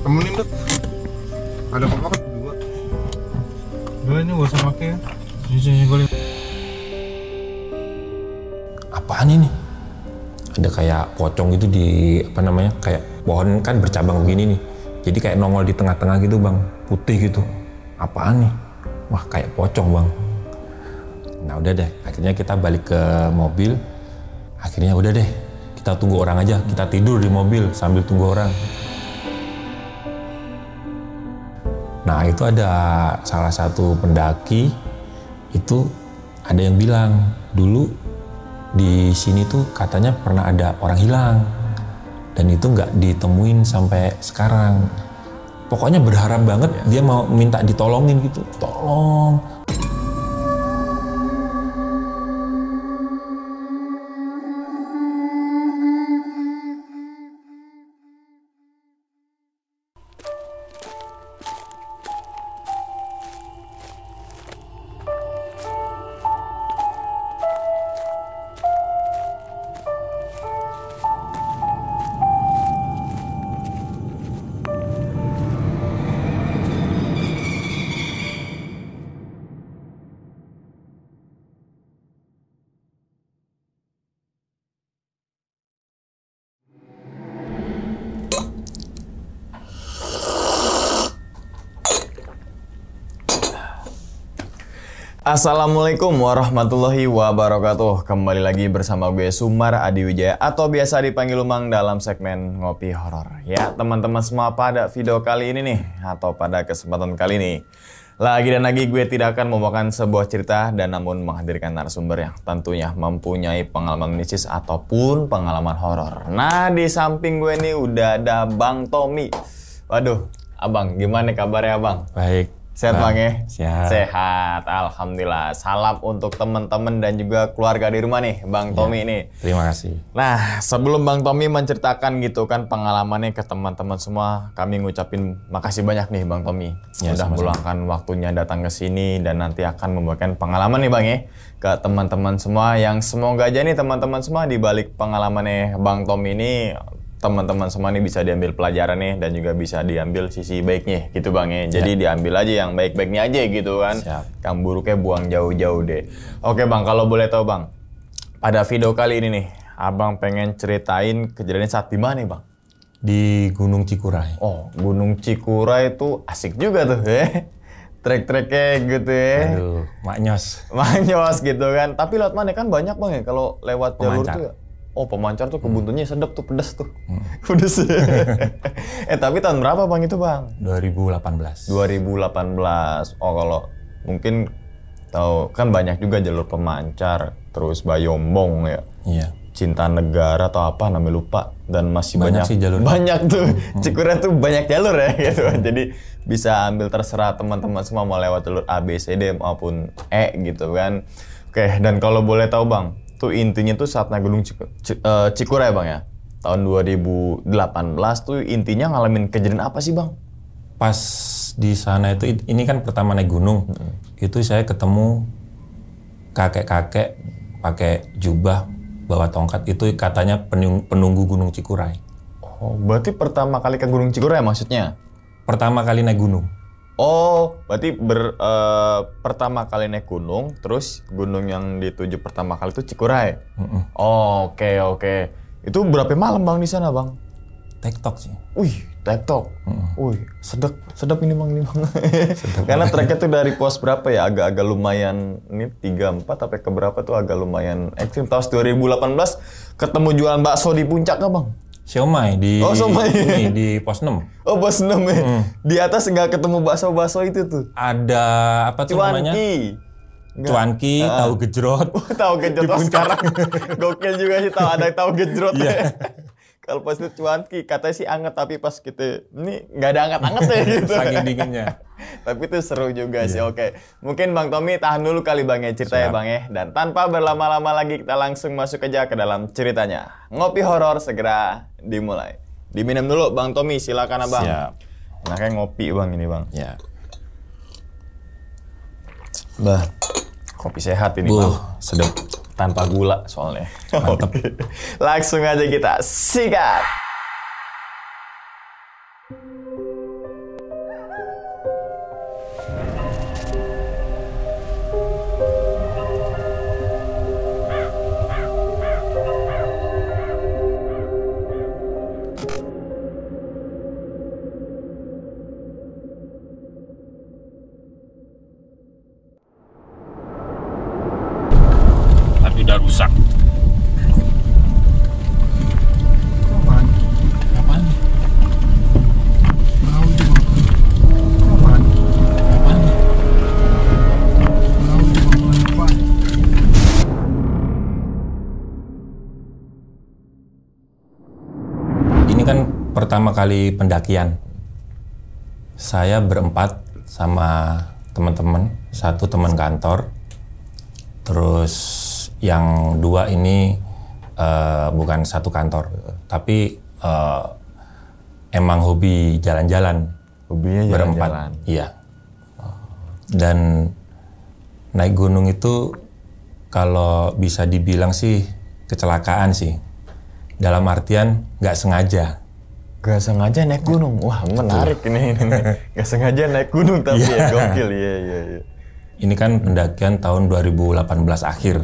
Temenin deh. Ada apa kan dua. Dua ini gak usah pakai ya. Sini golin. Apaan ini? Ada kayak pocong gitu di apa namanya? Kayak pohon kan bercabang begini nih. Jadi kayak nongol di tengah-tengah gitu bang, putih gitu. Apaan nih? Wah kayak pocong bang. Nah udah deh, akhirnya kita balik ke mobil. Akhirnya udah deh, kita tunggu orang aja. Kita tidur di mobil sambil tunggu orang. Nah itu ada salah satu pendaki, itu ada yang bilang, dulu di sini tuh katanya pernah ada orang hilang. Dan itu nggak ditemuin sampai sekarang. Pokoknya berharap banget dia mau minta ditolongin gitu. Tolong. Assalamualaikum warahmatullahi wabarakatuh. Kembali lagi bersama gue Sumar Adi Wijaya atau biasa dipanggil Umang dalam segmen Ngopi Horor. Ya teman-teman semua, pada video kali ini nih atau pada kesempatan kali ini lagi dan lagi gue tidak akan membawakan sebuah cerita dan namun menghadirkan narasumber yang tentunya mempunyai pengalaman mistis ataupun pengalaman horor. Nah di samping gue nih udah ada Bang Tommy. Waduh, abang gimana kabarnya abang? Baik. Sehat bang ya? Sehat. Sehat, alhamdulillah. Salam untuk teman-teman dan juga keluarga di rumah nih, Bang Tommy ini. Terima kasih. Nah, sebelum Bang Tommy menceritakan gitu kan pengalamannya ke teman-teman semua, kami ngucapin makasih banyak nih Bang Tommy. Ya, Sudah meluangkan waktunya datang ke sini dan nanti akan membagikan pengalaman nih Bang ya ke teman-teman semua yang semoga aja nih teman-teman semua di balik pengalamannya Bang Tommy ini teman-teman semua nih bisa diambil pelajaran nih dan juga bisa diambil sisi baiknya gitu bang ya. Jadi diambil aja yang baik-baiknya aja gitu kan. Siap. Yang buruknya buang jauh-jauh deh. Oke bang, kalau boleh tahu bang, pada video kali ini nih, abang pengen ceritain kejadian saat di mana bang? Di Gunung Cikuray. Oh, Gunung Cikuray itu asik juga tuh ya. Trek-treknya gitu ya. Aduh, maknyos. Maknyos gitu kan. Tapi lewat mana kan banyak bang ya kalau lewat jalur Pemancar. tuh ya. Oh pemancar tuh kebuntunya sedap tuh, pedas tuh. Pedas. Tapi tahun berapa bang itu bang? 2018. 2018. Oh kalau mungkin tahu kan banyak juga jalur pemancar, terus Bayombong ya. Iya. Cinta Negara atau apa namanya lupa, dan masih Banyak banyak sih jalurnya. Banyak tuh. Cikuray tuh banyak jalur ya gitu. Jadi bisa ambil terserah teman-teman semua mau lewat jalur A, B, C, D maupun E gitu kan. Oke, dan kalau boleh tahu bang, tuh intinya tuh saat naik Gunung Cikuray bang ya, tahun 2018 tuh intinya ngalamin kejadian apa sih bang? Pas di sana itu, ini kan pertama naik gunung, itu saya ketemu kakek-kakek pakai jubah bawa tongkat, itu katanya penunggu Gunung Cikuray. Oh, berarti pertama kali ke Gunung Cikuray maksudnya? Pertama kali naik gunung. Oh, berarti pertama kali naik gunung, terus gunung yang dituju pertama kali itu Cikuray. Oh, oke. Itu berapa malam bang di sana bang? Tektok sih. Wih, tektok. Wih, sedap ini bang. Karena treknya tuh dari pos berapa ya? Agak-agak lumayan, ini 34 sampai ke berapa tuh agak lumayan ekstrim. Tahun 2018 ketemu jualan bakso di puncak nggak bang? Siomay di ini di pos 6. Oh, pos 6 ya. Di atas nggak ketemu bakso-bakso itu tuh. Ada apa tuh namanya? Cuanki, tahu gejrot. Tahu gejrot sekarang. Gokil juga sih tahu gejrot. Kalau pas itu cuanki katanya sih anget, tapi pas gitu ini nggak ada anget-anget ya gitu. Saking dinginnya. Tapi itu seru juga sih. Oke. Mungkin Bang Tommy tahan dulu kali Bang ya cerita ya Bang ya. Dan tanpa berlama-lama lagi kita langsung masuk aja ke dalam ceritanya. Ngopi horor segera dimulai. Diminum dulu Bang Tommy, silakan Abang. Siap. Enaknya ngopi Bang ini Bang. Ya. Bah. Kopi sehat ini Bang. Sedap. Tanpa gula soalnya. Mantap. Langsung aja kita sikat. pertama kali pendakian. Saya berempat sama teman-teman, satu teman kantor, terus yang dua ini bukan satu kantor, tapi emang hobi jalan-jalan. Hobinya berempat, jalan-jalan. iya. Dan naik gunung itu kalau bisa dibilang sih kecelakaan sih. Dalam artian nggak sengaja. Gak sengaja naik gunung. Wah, menarik ini. Gak sengaja naik gunung tapi ya gokil. Iya. Ini kan pendakian tahun 2018 akhir.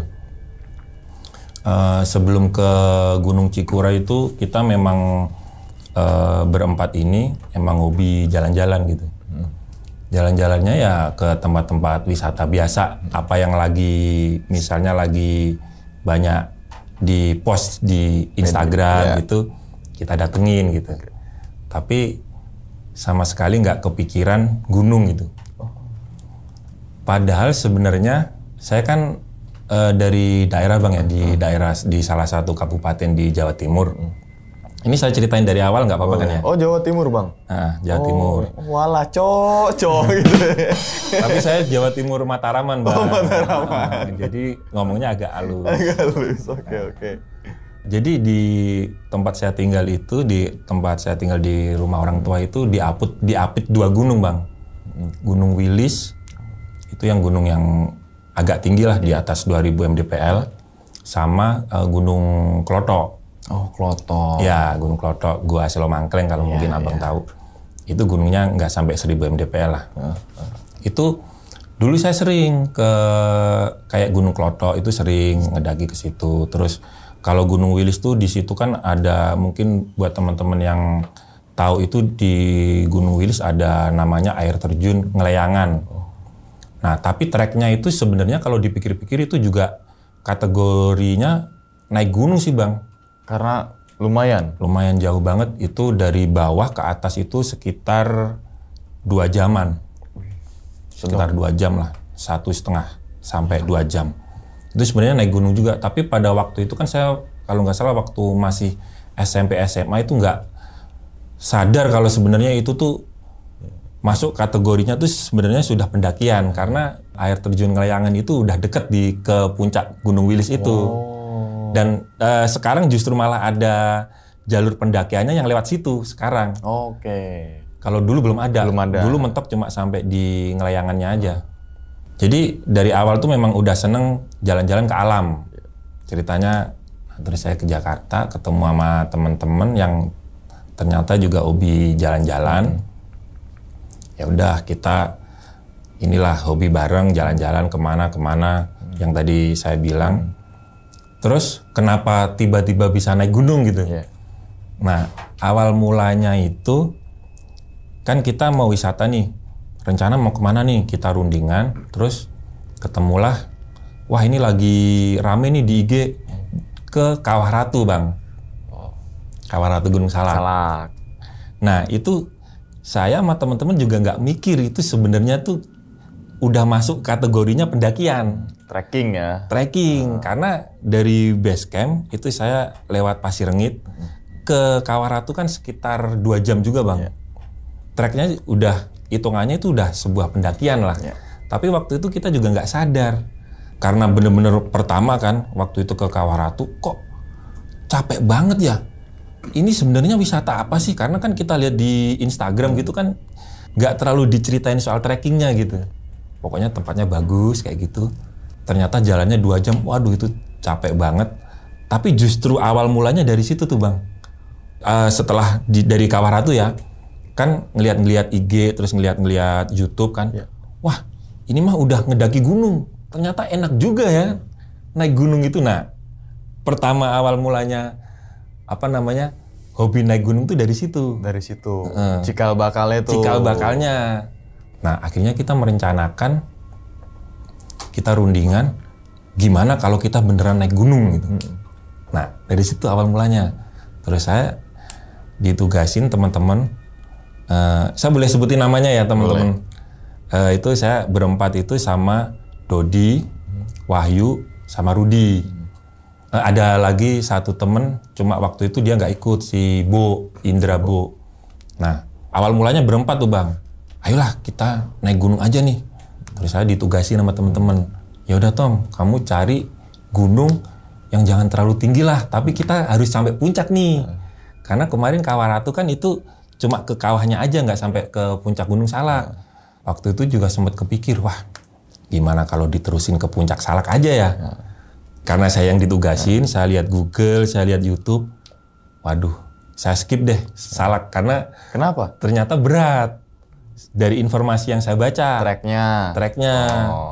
Sebelum ke Gunung Cikura itu kita memang berempat ini emang hobi jalan-jalan gitu. Jalan-jalannya ya ke tempat-tempat wisata biasa. Apa yang lagi misalnya lagi banyak di post di Instagram gitu, kita datengin gitu. Tapi sama sekali nggak kepikiran gunung gitu. Padahal sebenarnya saya kan dari daerah Bang ya, di daerah di salah satu kabupaten di Jawa Timur. Ini saya ceritain dari awal nggak apa-apa kan ya? Oh, Jawa Timur Bang? Nah, Jawa Timur. Walah, cocok gitu. Tapi saya Jawa Timur Mataraman Bang. Oh, Mataraman. Jadi ngomongnya agak halus. Agak halus, oke. Jadi di tempat saya tinggal itu, di rumah orang tua itu diapit 2 gunung Bang. Gunung Wilis, itu yang gunung yang agak tinggi lah di atas 2000 mdpl, sama Gunung Klotok. Oh, Klotok. Ya, Gunung Klotok, Gua Selomangkleng kalau mungkin abang tahu. Itu gunungnya nggak sampai 1000 mdpl lah. Itu dulu saya sering ke kayak Gunung Klotok itu sering ngedaki ke situ. Terus kalau Gunung Wilis tuh di situ kan ada, mungkin buat teman-teman yang tahu itu di Gunung Wilis ada namanya air terjun Ngeleyangan. Nah, tapi treknya itu sebenarnya kalau dipikir-pikir itu juga kategorinya naik gunung sih Bang. Karena lumayan Jauh banget, itu dari bawah ke atas itu sekitar 2 jaman. Sekitar 2 jam lah, 1,5 sampai 2 jam. Itu sebenarnya naik gunung juga, tapi pada waktu itu kan saya kalau nggak salah waktu masih SMP SMA itu nggak sadar kalau sebenarnya itu tuh masuk kategorinya tuh sebenarnya sudah pendakian, karena air terjun Ngeleyangan itu udah deket ke puncak Gunung Wilis itu. Dan sekarang justru malah ada jalur pendakiannya yang lewat situ sekarang. Oke. Kalau dulu belum ada. Dulu mentok cuma sampai di Ngeleyangannya aja. Jadi dari awal tuh memang udah seneng jalan-jalan ke alam. Ceritanya terus saya ke Jakarta ketemu sama teman-teman yang ternyata juga hobi jalan-jalan. Ya udah, kita inilah hobi bareng, jalan-jalan kemana yang tadi saya bilang. Terus kenapa tiba-tiba bisa naik gunung gitu? Nah, awal mulanya itu kan kita mau wisata nih, rencana mau kemana nih? Kita rundingan, terus ketemulah, wah ini lagi rame nih di IG ke Kawah Ratu Bang. Kawah Ratu Gunung Salak. Nah itu saya sama teman-teman juga nggak mikir itu sebenarnya tuh udah masuk kategorinya pendakian. Trekking ya? Trekking, karena dari base camp itu saya lewat Pasir Rengit ke Kawah Ratu kan sekitar 2 jam juga Bang. Treknya udah, hitungannya itu udah sebuah pendakian lah. Tapi waktu itu kita juga nggak sadar. Karena bener-bener pertama kan, waktu itu ke Kawah Ratu, kok capek banget ya? Ini sebenarnya wisata apa sih? Karena kan kita lihat di Instagram gitu kan, nggak terlalu diceritain soal trekkingnya gitu. Pokoknya tempatnya bagus kayak gitu. Ternyata jalannya 2 jam, waduh itu capek banget. Tapi justru awal mulanya dari situ tuh Bang. Setelah dari Kawah Ratu ya, kan ngeliat-ngeliat IG, terus ngeliat-ngeliat YouTube kan. Wah, ini mah udah ngedaki gunung. Ternyata enak juga ya naik gunung itu. Nah, pertama awal mulanya hobi naik gunung tuh dari situ. Dari situ. Cikal bakalnya tuh. Cikal bakalnya. Nah, akhirnya kita merencanakan, kita rundingan, gimana kalau kita beneran naik gunung gitu. Nah, dari situ awal mulanya. Terus saya ditugasin teman-teman, saya boleh sebutin namanya ya teman-teman. Itu saya berempat itu sama Dodi, Wahyu, sama Rudi. Ada lagi satu temen, cuma waktu itu dia nggak ikut, si Bo, Indra Bo. Nah, awal mulanya berempat tuh Bang. Ayolah kita naik gunung aja nih. Terus saya ditugasi sama teman-teman. Ya udah Tom, kamu cari gunung yang jangan terlalu tinggi lah, tapi kita harus sampai puncak nih. Karena kemarin Kawah Ratu kan itu cuma ke kawahnya aja, nggak sampai ke puncak Gunung Salak. Waktu itu juga sempat kepikir, wah gimana kalau diterusin ke puncak Salak aja ya. Karena saya yang ditugasin, saya lihat Google, saya lihat YouTube. Waduh, saya skip deh Salak karena Kenapa? ternyata berat. Dari informasi yang saya baca, Treknya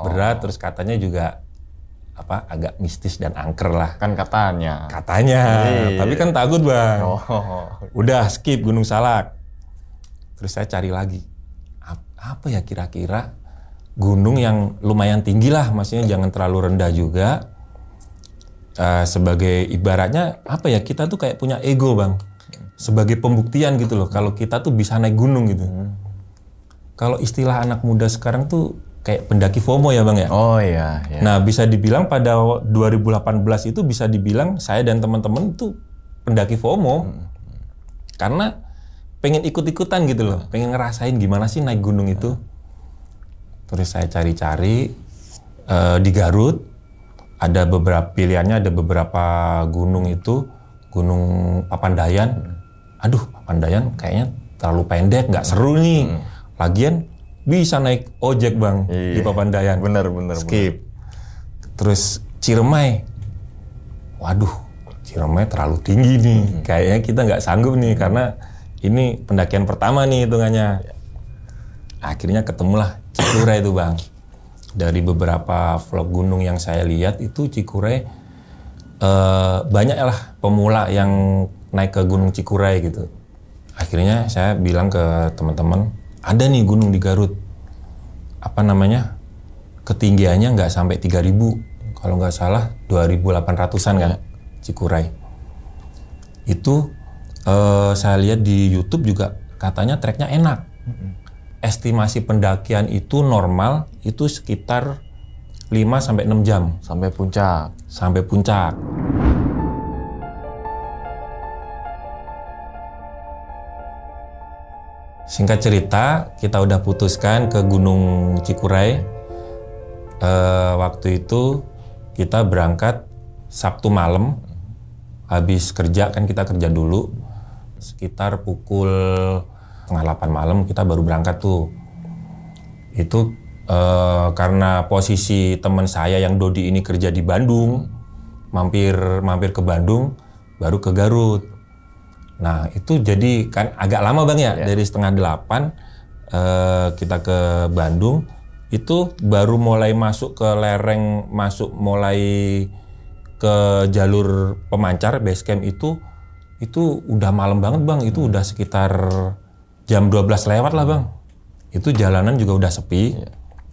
berat, terus katanya juga agak mistis dan angker lah. kan katanya. Tapi kan takut Bang. Oh. Udah skip Gunung Salak. Terus saya cari lagi. Apa ya kira-kira gunung yang lumayan tinggi lah, maksudnya jangan terlalu rendah juga. Sebagai ibaratnya apa ya, kita tuh kayak punya ego Bang. Sebagai pembuktian gitu loh, kalau kita tuh bisa naik gunung gitu. Kalau istilah anak muda sekarang tuh kayak pendaki FOMO ya Bang ya. Oh iya. Nah bisa dibilang pada 2018 itu bisa dibilang saya dan teman-teman tuh pendaki FOMO. Karena pengen ikut-ikutan gitu loh. Pengen ngerasain gimana sih naik gunung itu. Terus saya cari-cari di Garut. Ada beberapa pilihannya, ada beberapa gunung itu. Gunung Papandayan. Aduh Papandayan kayaknya terlalu pendek, nggak seru nih. Lagian bisa naik ojek Bang di Papandayan. Bener. Skip. Terus Ciremai. Waduh, Ciremai terlalu tinggi nih. Kayaknya kita nggak sanggup nih karena ini pendakian pertama nih hitungannya. Akhirnya ketemulah Cikuray itu Bang. Dari beberapa vlog gunung yang saya lihat itu Cikuray banyak lah pemula yang naik ke Gunung Cikuray gitu. Akhirnya saya bilang ke teman-teman, ada nih gunung di Garut, ketinggiannya nggak sampai 3.000, kalau nggak salah 2.800-an kan, Cikuray. Itu saya lihat di YouTube juga katanya treknya enak. Estimasi pendakian itu normal itu sekitar 5-6 jam. Sampai puncak. Sampai puncak. Singkat cerita, kita udah putuskan ke Gunung Cikuray. Waktu itu kita berangkat Sabtu malam. Habis kerja, kan kita kerja dulu. Sekitar pukul 7:30 malam kita baru berangkat tuh. Itu karena posisi teman saya yang Dodi ini kerja di Bandung. Mampir ke Bandung, baru ke Garut. Nah itu jadi kan agak lama Bang ya, dari 7:30 kita ke Bandung, itu baru mulai masuk ke lereng, mulai ke jalur pemancar base camp itu udah malam banget Bang, itu udah sekitar jam 12 lewat lah Bang. Itu jalanan juga udah sepi,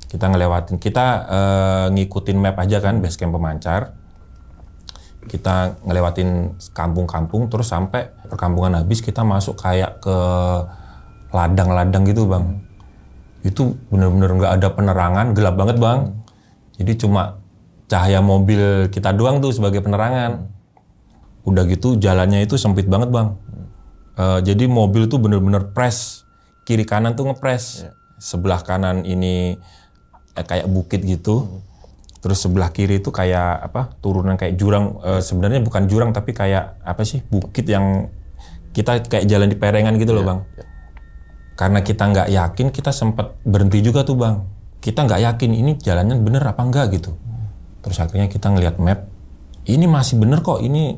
kita ngikutin map aja kan base camp pemancar. Kita ngelewatin kampung-kampung terus sampai perkampungan habis kita masuk kayak ke ladang-ladang gitu Bang. Itu bener-bener nggak ada penerangan, gelap banget Bang. Jadi cuma cahaya mobil kita doang tuh sebagai penerangan. Udah gitu jalannya itu sempit banget Bang. Jadi mobil tuh bener-bener press, kiri kanan tuh ngepres. Sebelah kanan ini kayak bukit gitu. Terus sebelah kiri itu kayak turunan kayak jurang, sebenarnya bukan jurang tapi kayak bukit yang kita kayak jalan di perengan gitu loh Bang. Karena kita nggak yakin, kita sempat berhenti juga tuh Bang. Kita nggak yakin ini jalannya bener apa enggak gitu. Terus akhirnya kita ngeliat map, ini masih bener kok, ini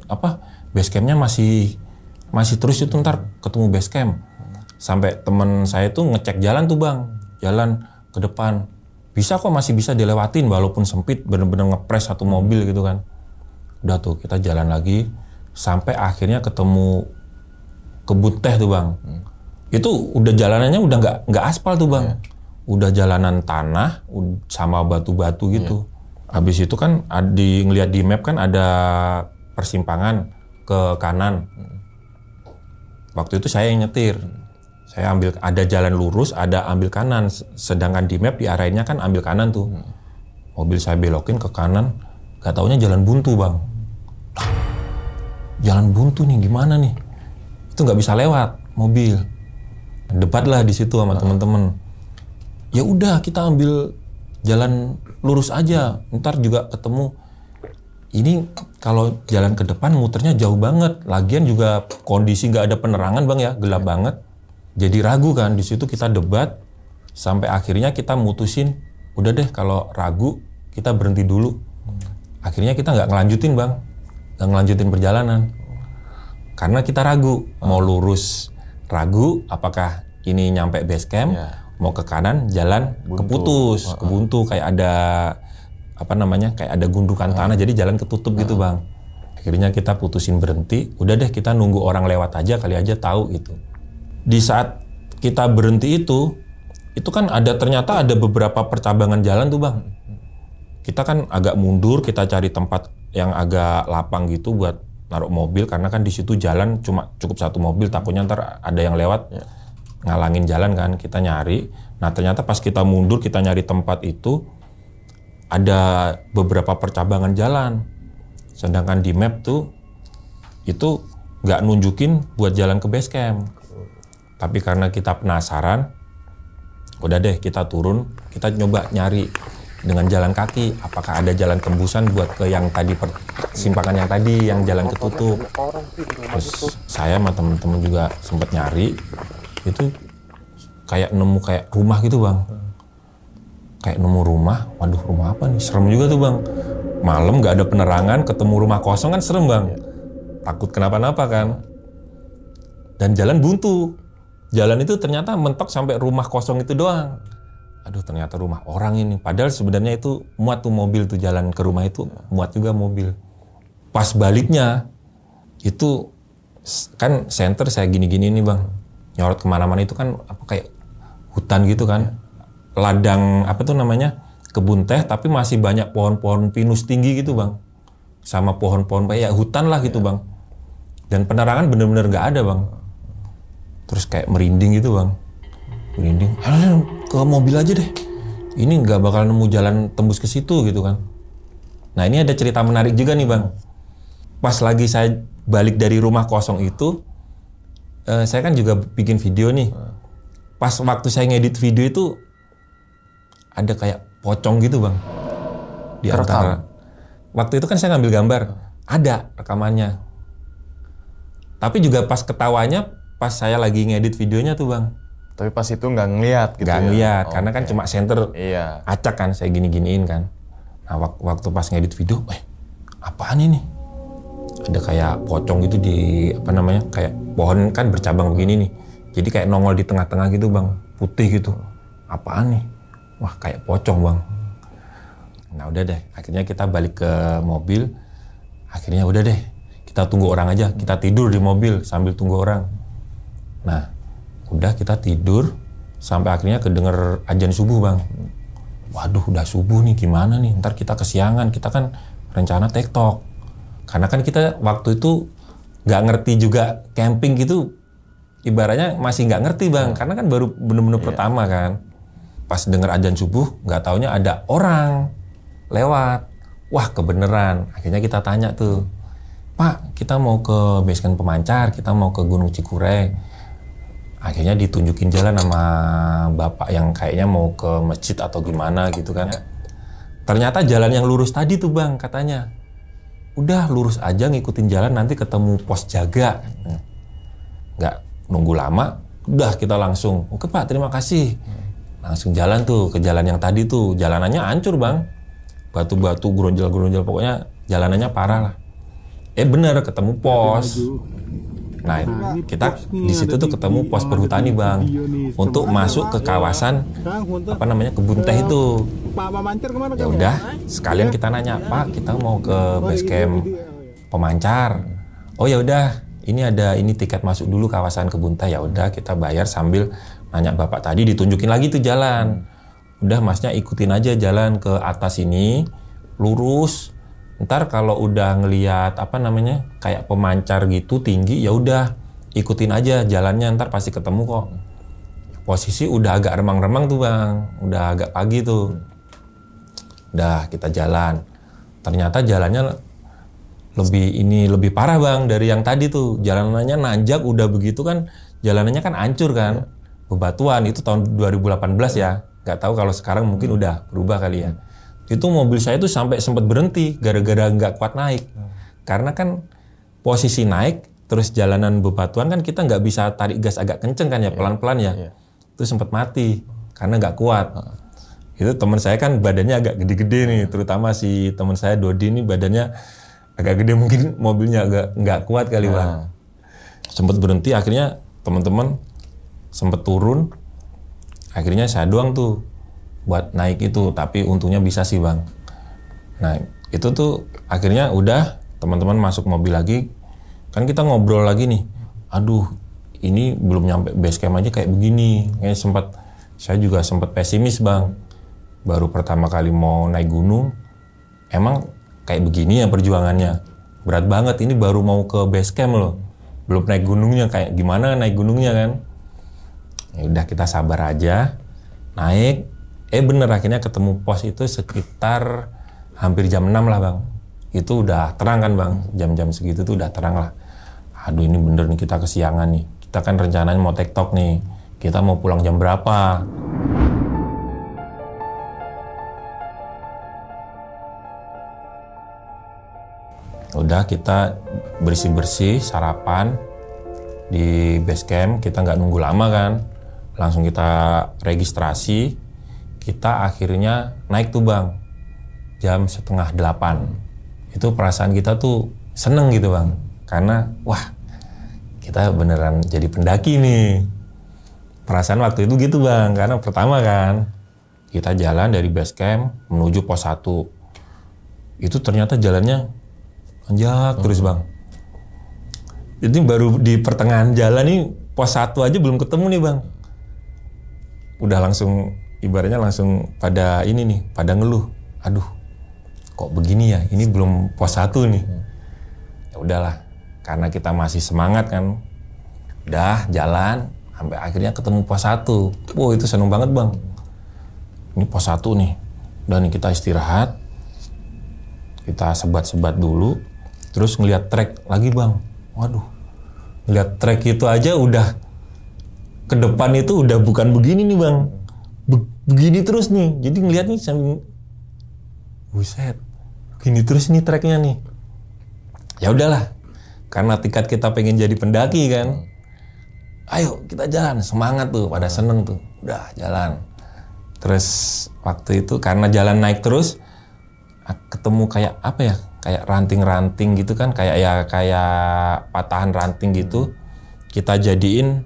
base campnya masih terus itu, ntar ketemu base camp. Sampai teman saya tuh ngecek jalan tuh Bang, jalan ke depan. Masih bisa dilewatin walaupun sempit, bener-bener ngepres satu mobil gitu kan. Udah tuh kita jalan lagi sampai akhirnya ketemu kebun teh tuh Bang. Itu udah jalanannya udah nggak aspal tuh Bang. Udah jalanan tanah sama batu-batu gitu. Habis itu kan ngeliat di map kan ada persimpangan ke kanan. Waktu itu saya yang nyetir. Saya ada jalan lurus, ada ambil kanan. Sedangkan di map diarahinnya kan ambil kanan tuh. Mobil saya belokin ke kanan, gak taunya jalan buntu Bang. Jalan buntu nih, gimana nih? Itu gak bisa lewat mobil. Debat lah di situ sama teman-teman. Ya udah kita ambil jalan lurus aja, ntar juga ketemu. Ini kalau jalan ke depan muternya jauh banget. Lagian juga kondisi nggak ada penerangan bang ya, gelap banget. Jadi ragu kan, di situ kita debat sampai akhirnya kita mutusin, udah deh kalau ragu kita berhenti dulu. Akhirnya kita nggak ngelanjutin bang, nggak ngelanjutin perjalanan karena kita ragu mau lurus, ragu apakah ini nyampe base camp, mau ke kanan jalan keputus, kebuntu kayak ada kayak ada gundukan tanah, jadi jalan ketutup gitu bang. Akhirnya kita putusin berhenti, udah deh kita nunggu orang lewat aja, kali aja tahu gitu. Di saat kita berhenti itu kan ternyata ada beberapa percabangan jalan tuh bang. Kita kan agak mundur, kita cari tempat yang agak lapang gitu buat naruh mobil, karena kan di situ jalan cuma cukup satu mobil, takutnya ntar ada yang lewat ngalangin jalan kan, kita nyari. Nah ternyata pas kita mundur, kita nyari tempat itu ada beberapa percabangan jalan, sedangkan di map tuh itu nggak nunjukin buat jalan ke base camp. Tapi karena kita penasaran, udah deh kita turun, kita nyoba nyari dengan jalan kaki, apakah ada jalan tembusan buat ke yang tadi persimpangan yang tadi yang jalan ketutup. Terus saya sama temen-temen juga sempat nyari, itu kayak nemu kayak rumah gitu bang. Kayak nemu rumah, waduh rumah apa nih, serem juga tuh bang. Malam nggak ada penerangan, ketemu rumah kosong kan serem bang. Takut kenapa-napa kan. Dan jalan buntu. Jalan itu ternyata mentok sampai rumah kosong itu doang. Aduh ternyata rumah orang ini. Padahal sebenarnya itu muat tuh mobil tuh, jalan ke rumah itu muat juga mobil. Pas baliknya itu kan center saya gini-gini nih bang. Nyorot kemana-mana itu kan kayak hutan gitu kan. Ladang kebun teh, tapi masih banyak pohon-pohon pinus tinggi gitu bang, sama pohon-pohon kayak hutan lah gitu bang. Dan penerangan bener-bener nggak ada bang. Terus kayak merinding gitu bang, merinding. Ke mobil aja deh, ini nggak bakal nemu jalan tembus ke situ gitu kan. Nah ini ada cerita menarik juga nih bang. Pas lagi saya balik dari rumah kosong itu, saya kan juga bikin video nih. Pas waktu saya ngedit video itu ada kayak pocong gitu bang di antara. Waktu itu kan saya ngambil gambar, ada rekamannya. Tapi juga pas ketawanya pas saya lagi ngedit videonya tuh bang. Tapi pas itu nggak ngeliat gitu. Nggak ngeliat, karena kan cuma center acak kan, saya gini-giniin kan. Nah waktu pas ngedit video, apaan ini? Ada kayak pocong gitu di kayak pohon kan bercabang begini nih. Jadi kayak nongol di tengah-tengah gitu bang, putih gitu. Apaan nih? Wah kayak pocong bang. Nah udah deh, akhirnya kita balik ke mobil. Akhirnya udah deh, kita tunggu orang aja. Kita tidur di mobil sambil tunggu orang. Nah udah kita tidur sampai akhirnya kedenger azan subuh bang. Waduh udah subuh nih, gimana nih? Ntar kita kesiangan, kita kan rencana TikTok. Karena kan kita waktu itu nggak ngerti juga camping gitu. Ibaratnya masih nggak ngerti bang, karena kan baru bener-bener pertama kan. Pas denger azan subuh, nggak taunya ada orang lewat. Wah kebeneran, akhirnya kita tanya tuh, Pak kita mau ke base camp Pemancar, kita mau ke Gunung Cikureng. Akhirnya ditunjukin jalan sama bapak yang kayaknya mau ke masjid atau gimana gitu kan. Ternyata jalan yang lurus tadi tuh bang katanya. Udah lurus aja ngikutin jalan, nanti ketemu pos jaga. Nggak nunggu lama, udah kita langsung, oke Pak terima kasih. Langsung jalan tuh ke jalan yang tadi tuh, jalanannya hancur bang. Batu-batu, geronjal-geronjal, pokoknya jalanannya parah lah. Bener ketemu pos. Nah kita di situ tuh ketemu pos perhutani bang, untuk masuk ke kawasan kebun teh itu. Ya udah sekalian kita nanya, Pak kita mau ke base camp Pemancar. Oh ya udah, ini tiket masuk dulu kawasan kebun teh. Ya udah kita bayar sambil nanya bapak tadi, ditunjukin lagi tuh jalan. Udah masnya ikutin aja jalan ke atas ini, lurus. Ntar kalau udah ngelihat kayak pemancar gitu tinggi, ya udah ikutin aja jalannya, ntar pasti ketemu kok. Posisi udah agak remang-remang tuh bang, udah agak pagi tuh. Udah kita jalan. Ternyata jalannya lebih parah bang dari yang tadi tuh. Jalanannya nanjak, udah begitu kan jalanannya kan hancur kan. bebatuan, itu tahun 2018 ya. Nggak tahu kalau sekarang mungkin udah berubah kali ya. Itu mobil saya tuh sampai sempat berhenti gara-gara nggak kuat naik. Karena kan posisi naik, terus jalanan bebatuan kan kita nggak bisa tarik gas agak kenceng kan ya, pelan-pelan ya. Itu sempat mati karena nggak kuat. Itu teman saya kan badannya agak gede-gede nih, terutama si teman saya Dodi ini badannya agak gede, mungkin mobilnya agak nggak kuat kali Bang. Sempat berhenti, akhirnya teman-teman sempat turun, akhirnya saya doang tuh buat naik itu, tapi untungnya bisa sih Bang. Nah itu tuh akhirnya udah teman-teman masuk mobil lagi, kan kita ngobrol lagi nih, aduh ini belum nyampe base camp aja kayak begini, kayak saya juga sempat pesimis Bang. Baru pertama kali mau naik gunung, emang kayak begini ya perjuangannya. Berat banget, ini baru mau ke base camp loh. Belum naik gunungnya, kayak gimana naik gunungnya kan. Ya udah kita sabar aja, naik. Bener akhirnya ketemu pos itu sekitar hampir jam 6 lah Bang. Itu udah terang kan Bang, jam-jam segitu tuh udah terang lah. Aduh ini bener nih kita kesiangan nih. Kita kan rencananya mau tektok nih, kita mau pulang jam berapa. Udah kita bersih-bersih, sarapan di base camp, kita nggak nunggu lama kan, langsung kita registrasi, kita akhirnya naik tuh Bang, jam 7:30. Itu perasaan kita tuh seneng gitu Bang, karena wah kita beneran jadi pendaki nih. Perasaan waktu itu gitu Bang, karena pertama kan, kita jalan dari base camp menuju pos 1. Itu ternyata jalannya anjak terus Bang. Jadi baru di pertengahan jalan nih pos 1 aja belum ketemu nih Bang. Udah langsung ibaratnya langsung pada ini nih, pada ngeluh. Aduh, kok begini ya? Ini belum pos 1 nih. Ya udahlah, karena kita masih semangat kan. Udah jalan sampai akhirnya ketemu pos 1. Wow, itu seneng banget Bang. Ini pos 1 nih. Udah nih kita istirahat. Kita sebat-sebat dulu. Terus ngeliat trek lagi Bang, waduh, ngeliat trek itu aja udah ke depan itu udah bukan begini nih Bang, begini terus nih. Jadi ngeliat nih sambil, buset, begini terus nih treknya nih. Ya udahlah, karena tiket kita pengen jadi pendaki kan, ayo kita jalan, semangat tuh, pada seneng tuh, udah jalan. Terus waktu itu karena jalan naik terus, ketemu kayak apa ya? Kayak ranting-ranting gitu kan, kayak patahan ranting gitu. Kita jadiin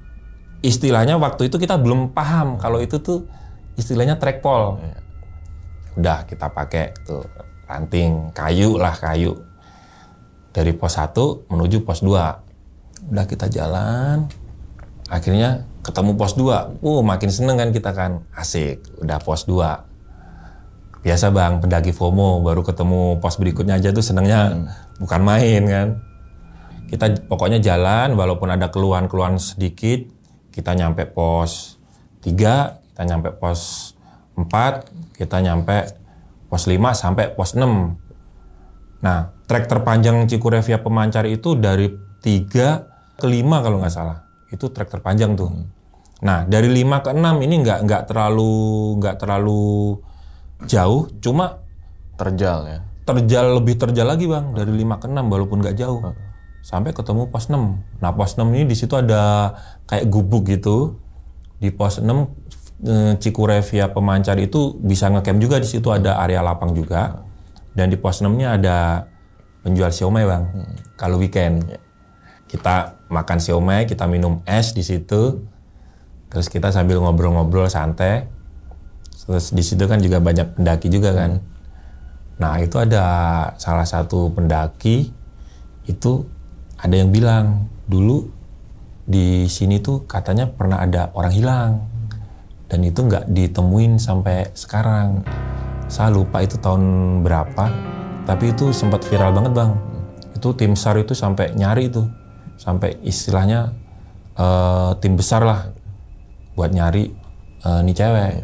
istilahnya waktu itu kita belum paham kalau itu tuh istilahnya trackpole. Udah kita pakai tuh ranting, kayu. Dari pos 1 menuju pos 2. Udah kita jalan. Akhirnya ketemu pos 2. Makin seneng kan kita kan. Asik, udah pos 2. Biasa Bang, pendaki FOMO, baru ketemu pos berikutnya aja tuh senengnya bukan main kan. Kita pokoknya jalan, walaupun ada keluhan-keluhan sedikit, kita nyampe pos 3, kita nyampe pos 4, kita nyampe pos 5 sampai pos 6. Nah, trek terpanjang Cikure via Pemancar itu dari 3 ke 5 kalau nggak salah. Itu trek terpanjang tuh. Nah, dari 5 ke 6 ini nggak terlalu jauh, cuma terjal ya. Lebih terjal lagi Bang, dari 5 ke 6 walaupun nggak jauh. Sampai ketemu pos 6. Nah, pos 6 ini di situ ada kayak gubuk gitu. Di pos 6 Cikure via Pemancar itu bisa ngecamp juga, di situ ada area lapang juga. Dan di pos 6-nya ada penjual siomay Bang. Kalau weekend. Kita makan siomay, kita minum es di situ. Terus kita sambil ngobrol-ngobrol santai. Terus di situ kan juga banyak pendaki juga kan. Nah itu ada salah satu pendaki itu ada yang bilang dulu di sini tuh katanya pernah ada orang hilang dan itu nggak ditemuin sampai sekarang. Saya lupa itu tahun berapa, tapi itu sempat viral banget Bang. Itu tim SAR itu sampai nyari itu, sampai istilahnya tim besar lah buat nyari nih cewek.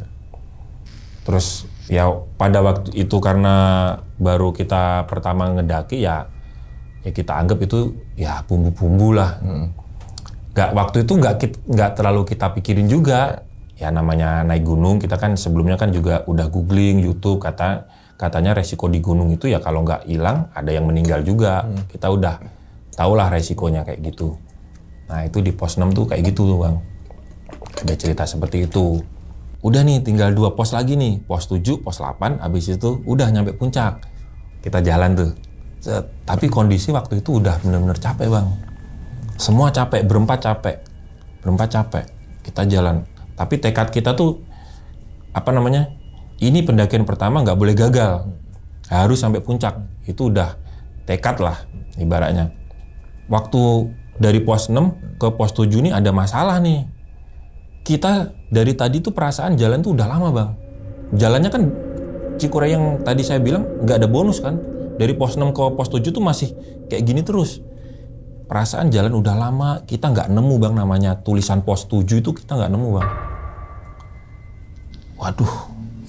Terus ya pada waktu itu karena baru kita pertama ngedaki ya kita anggap itu ya bumbu-bumbu lah. waktu itu nggak terlalu kita pikirin juga. Ya namanya naik gunung, kita kan sebelumnya kan juga udah googling YouTube, katanya resiko di gunung itu ya kalau nggak hilang ada yang meninggal juga. Kita udah tahulah resikonya kayak gitu. Nah itu di pos 6 tuh kayak gitu tuh Bang. Ada cerita seperti itu. Udah nih tinggal 2 pos lagi nih, pos 7, pos 8, habis itu udah nyampe puncak. Kita jalan tuh. Tapi kondisi waktu itu udah bener-bener capek Bang. Semua capek, berempat capek. Kita jalan. Tapi tekad kita tuh, ini pendakian pertama nggak boleh gagal. Harus sampai puncak. Itu udah tekad lah, ibaratnya. Waktu dari pos 6 ke pos 7 nih ada masalah nih. Kita dari tadi tuh perasaan jalan tuh udah lama Bang. Jalannya kan Cikuray yang tadi saya bilang nggak ada bonus kan. Dari pos 6 ke pos 7 tuh masih kayak gini terus. Perasaan jalan udah lama, kita nggak nemu Bang namanya tulisan pos 7 itu kita nggak nemu Bang. Waduh,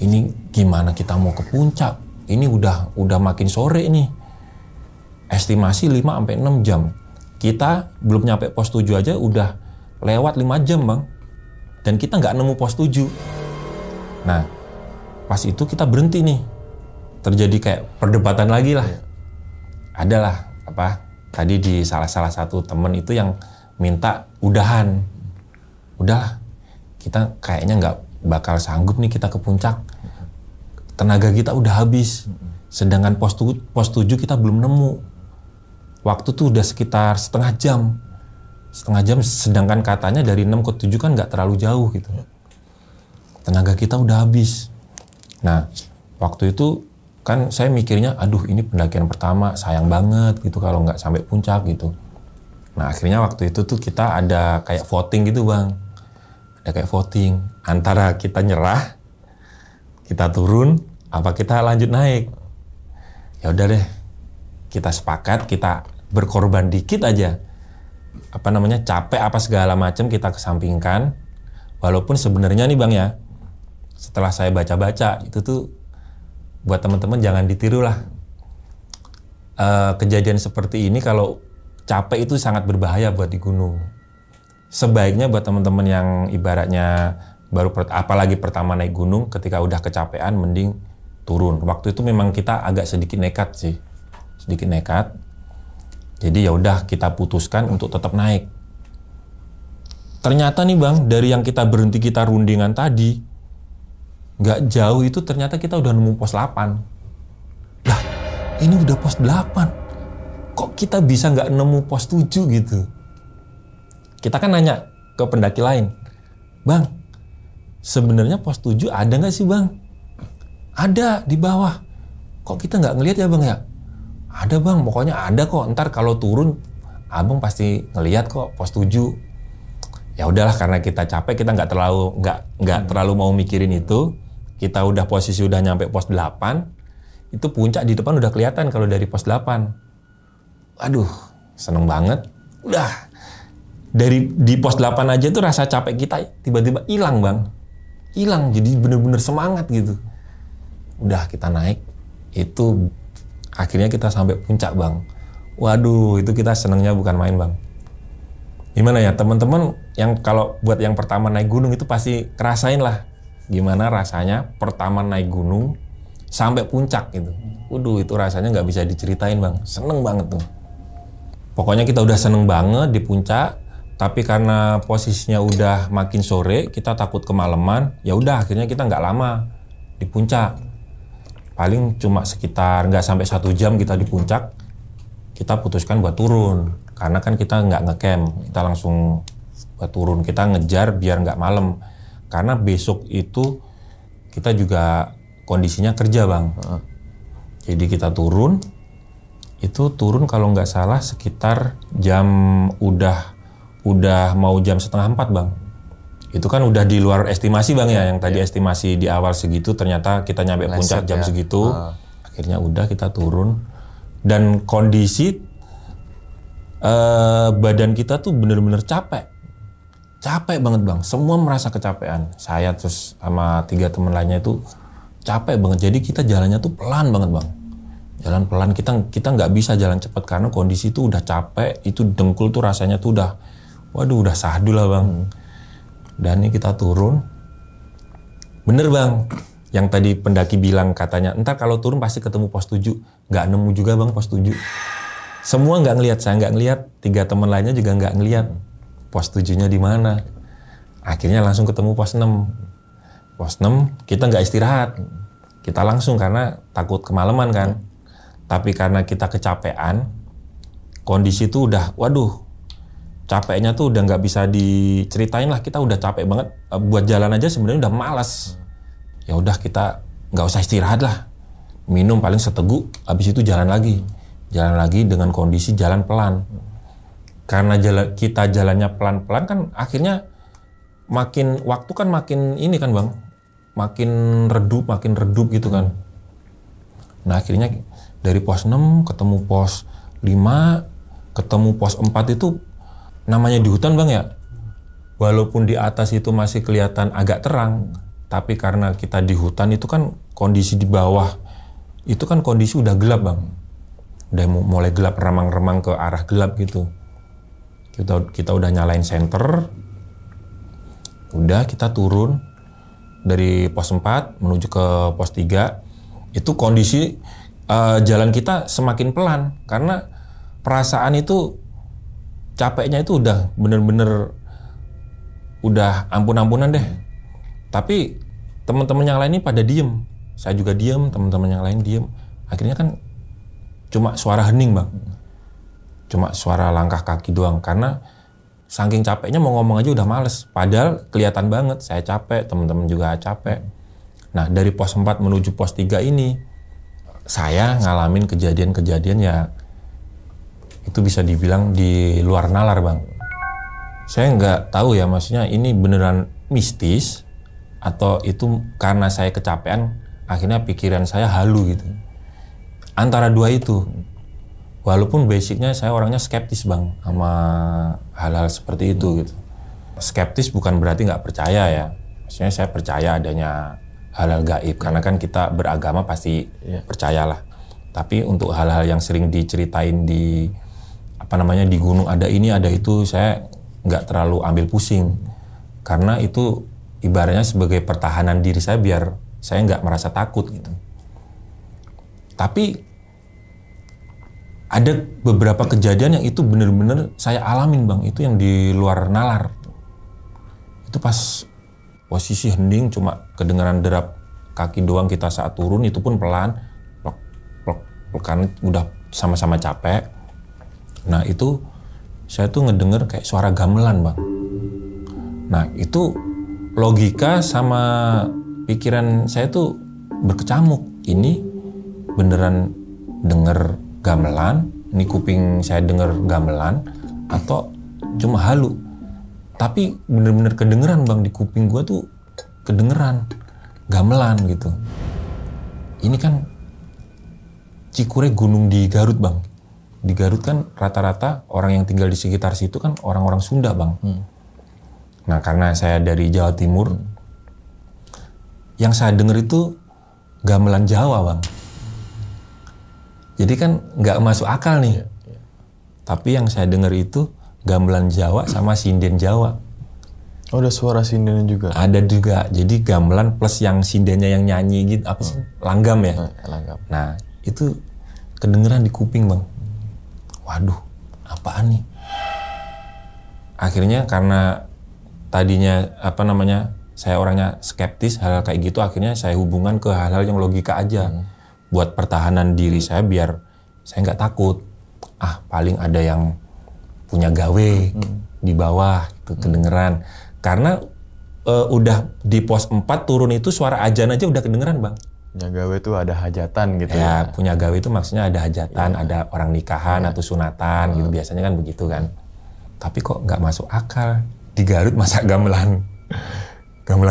ini gimana kita mau ke puncak? Ini udah makin sore nih. Estimasi 5-6 jam. Kita belum nyampe pos 7 aja udah lewat 5 jam Bang. Dan kita nggak nemu pos 7. Nah, pas itu kita berhenti nih. Terjadi kayak perdebatan lagi lah. Adalah tadi di salah satu temen itu yang minta udahan. Udahlah, kita kayaknya nggak bakal sanggup nih kita ke puncak. Tenaga kita udah habis. Sedangkan pos 7 kita belum nemu. Waktu tuh udah sekitar setengah jam, sedangkan katanya dari 6 ke 7 kan nggak terlalu jauh gitu. Tenaga kita udah habis. Nah, waktu itu kan saya mikirnya, aduh ini pendakian pertama, sayang banget gitu kalau nggak sampai puncak gitu. Nah, akhirnya waktu itu tuh kita ada kayak voting gitu Bang. Ada kayak voting, antara kita nyerah, kita turun, apa kita lanjut naik. Ya udah deh, kita sepakat, kita berkorban dikit aja. Capek apa segala macam kita kesampingkan. Walaupun sebenarnya nih Bang ya, setelah saya baca-baca itu tuh buat teman-teman jangan ditiru lah. Kejadian seperti ini kalau capek itu sangat berbahaya buat di gunung. Sebaiknya buat teman-teman yang ibaratnya apalagi pertama naik gunung, ketika udah kecapean mending turun. Waktu itu memang kita agak sedikit nekat sih. Jadi ya udah kita putuskan untuk tetap naik. Ternyata nih Bang, dari yang kita berhenti kita rundingan tadi, nggak jauh itu ternyata kita udah nemu pos 8. Lah, ini udah pos 8. Kok kita bisa nggak nemu pos 7 gitu? Kita kan nanya ke pendaki lain, Bang, sebenarnya pos 7 ada nggak sih Bang? Ada di bawah. Kok kita nggak ngelihat ya Bang ya? Ada Bang, pokoknya ada kok. Ntar kalau turun, Abang pasti ngelihat kok pos 7. Ya udahlah, karena kita capek, kita nggak terlalu mau mikirin itu. Kita udah posisi udah nyampe pos 8. Itu puncak di depan udah kelihatan kalau dari pos 8. Aduh, seneng banget. Udah di pos 8 aja tuh rasa capek kita tiba-tiba hilang Bang. Hilang, jadi bener-bener semangat gitu. Udah kita naik, itu akhirnya kita sampai puncak Bang. Waduh, itu kita senengnya bukan main Bang. Gimana ya teman-teman yang kalau buat yang pertama naik gunung itu pasti kerasain lah gimana rasanya pertama naik gunung sampai puncak gitu. Waduh, itu rasanya nggak bisa diceritain Bang. Seneng banget tuh. Pokoknya kita udah seneng banget di puncak, tapi karena posisinya udah makin sore, kita takut kemalaman. Ya udah, akhirnya kita nggak lama di puncak. Paling cuma sekitar nggak sampai 1 jam kita di puncak. Kita putuskan buat turun. Karena kan kita nggak ngecamp, kita langsung buat turun. Kita ngejar biar nggak malam. Karena besok itu kita juga kondisinya kerja Bang. Jadi kita turun. Itu turun kalau nggak salah sekitar jam udah mau jam setengah 4 Bang. Itu kan udah di luar estimasi Bang ya. Yang tadi estimasi di awal segitu, ternyata kita nyampe puncak jam segitu. Akhirnya udah kita turun. Dan kondisi badan kita tuh bener-bener capek banget Bang. Semua merasa kecapean. Saya terus sama 3 teman lainnya itu capek banget. Jadi kita jalannya tuh pelan banget Bang. Jalan pelan, kita nggak bisa jalan cepat karena kondisi itu udah capek. Itu dengkul tuh rasanya tuh Waduh udah sahdu lah bang. Dan ini kita turun. Bener bang, yang tadi pendaki bilang katanya, entar kalau turun pasti ketemu pos 7. Nggak nemu juga bang pos 7. Semua nggak ngelihat, saya nggak ngelihat. 3 teman lainnya juga nggak ngelihat pos 7-nya di mana. Akhirnya langsung ketemu pos 6. Pos 6 kita nggak istirahat. Kita langsung karena takut kemalaman kan. Tapi karena kita kecapean, kondisi itu udah, waduh, capeknya tuh udah nggak bisa diceritain lah. Kita udah capek banget. Buat jalan aja sebenarnya udah malas. Ya udah kita nggak usah istirahat lah. Minum paling seteguk, habis itu jalan lagi. Jalan lagi dengan kondisi jalan pelan. Karena kita jalannya pelan-pelan kan akhirnya makin waktu kan makin ini kan bang, makin redup gitu kan. Nah akhirnya dari pos 6 ketemu pos 5, ketemu pos 4 itu namanya di hutan bang ya. Walaupun di atas itu masih kelihatan agak terang, tapi karena kita di hutan itu kan kondisi di bawah itu kan kondisi udah gelap bang. Udah mulai gelap, remang-remang ke arah gelap gitu. Kita udah nyalain senter. Udah kita turun dari pos 4 menuju ke pos 3. Itu kondisi jalan kita semakin pelan karena perasaan itu capeknya itu udah bener-bener udah ampun-ampunan deh. Tapi teman-teman yang lain ini pada diem. Saya juga diem, teman-teman yang lain diem. Akhirnya kan cuma suara hening bang. Cuma suara langkah kaki doang. Karena saking capeknya mau ngomong aja udah males. Padahal kelihatan banget saya capek, teman-teman juga capek. Nah dari pos 4 menuju pos 3 ini, saya ngalamin kejadian-kejadian ya itu bisa dibilang di luar nalar bang. Saya nggak tahu ya maksudnya ini beneran mistis atau itu karena saya kecapean akhirnya pikiran saya halu gitu. Antara dua itu. Walaupun basicnya saya orangnya skeptis bang sama hal-hal seperti itu gitu. Skeptis bukan berarti nggak percaya ya. Maksudnya saya percaya adanya hal-hal gaib karena kan kita beragama pasti percayalah. Tapi untuk hal-hal yang sering diceritain di di gunung ada ini ada itu saya nggak terlalu ambil pusing karena itu ibaratnya sebagai pertahanan diri saya biar saya nggak merasa takut gitu. Tapi ada beberapa kejadian yang itu bener-bener saya alamin bang, itu yang di luar nalar. Itu pas posisi hening cuma kedengaran derap kaki doang kita saat turun, itu pun pelan, plok, karena udah sama-sama capek. Nah itu saya tuh ngedenger kayak suara gamelan bang. Nah itu logika sama pikiran saya tuh berkecamuk. Ini beneran denger gamelan, ini kuping saya denger gamelan atau cuma halu. Tapi bener-bener kedengeran bang, di kuping gua tuh kedengeran gamelan gitu. Ini kan Cikure gunung di Garut bang. Di Garut kan rata-rata orang yang tinggal di sekitar situ kan orang-orang Sunda bang. Nah karena saya dari Jawa Timur, yang saya denger itu gamelan Jawa bang. Jadi kan nggak masuk akal nih. Tapi yang saya dengar itu gamelan Jawa sama sinden Jawa. Oh, ada suara sindennya juga? Ada juga. Jadi gamelan plus yang sindennya yang nyanyi gitu. Apa sih? Langgam ya? Langgam. Nah itu kedengeran di kuping bang. Waduh, apaan nih? Akhirnya karena tadinya saya orangnya skeptis hal-hal kayak gitu, akhirnya saya hubungan ke hal-hal yang logika aja. Buat pertahanan diri saya biar saya nggak takut. Paling ada yang punya gawe di bawah itu kedengeran. Karena udah di pos 4 turun itu suara ajan aja udah kedengeran bang. Punya gawe itu ada hajatan gitu ya. Punya gawe itu maksudnya ada hajatan, ada orang nikahan atau sunatan gitu biasanya kan begitu kan. Tapi kok nggak masuk akal di Garut masa gamelan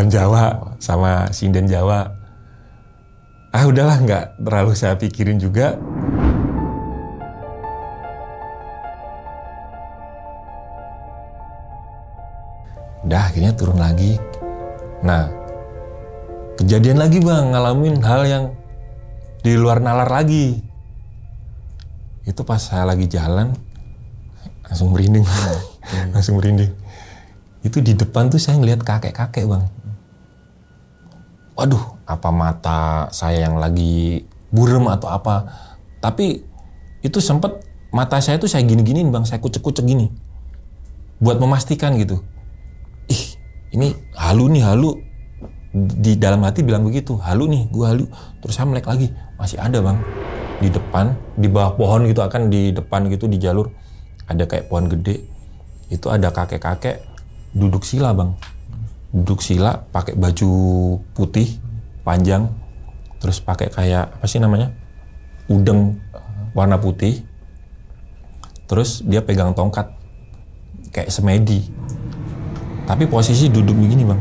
Jawa sama sinden Jawa. Udahlah nggak terlalu saya pikirin juga. Udah akhirnya turun lagi. Nah kejadian lagi bang, ngalamin hal yang di luar nalar lagi. Itu pas saya lagi jalan langsung merinding. Langsung merinding. Itu di depan tuh saya ngeliat kakek-kakek bang. Waduh, apa mata saya yang lagi burem atau apa. Tapi itu sempet mata saya tuh saya gini-giniin bang, saya kucek-kucek gini. Buat memastikan gitu. Ih, ini halu nih, halu. Di dalam hati bilang begitu, halu nih, gua halu. Terus saya melek lagi, masih ada bang. Di depan, di bawah pohon gitu, akan di depan gitu di jalur. Ada kayak pohon gede. Itu ada kakek-kakek duduk sila bang. Duduk sila pakai baju putih panjang, terus pakai kayak apa sih namanya, udeng warna putih, terus dia pegang tongkat kayak semedi, tapi posisi duduk begini bang,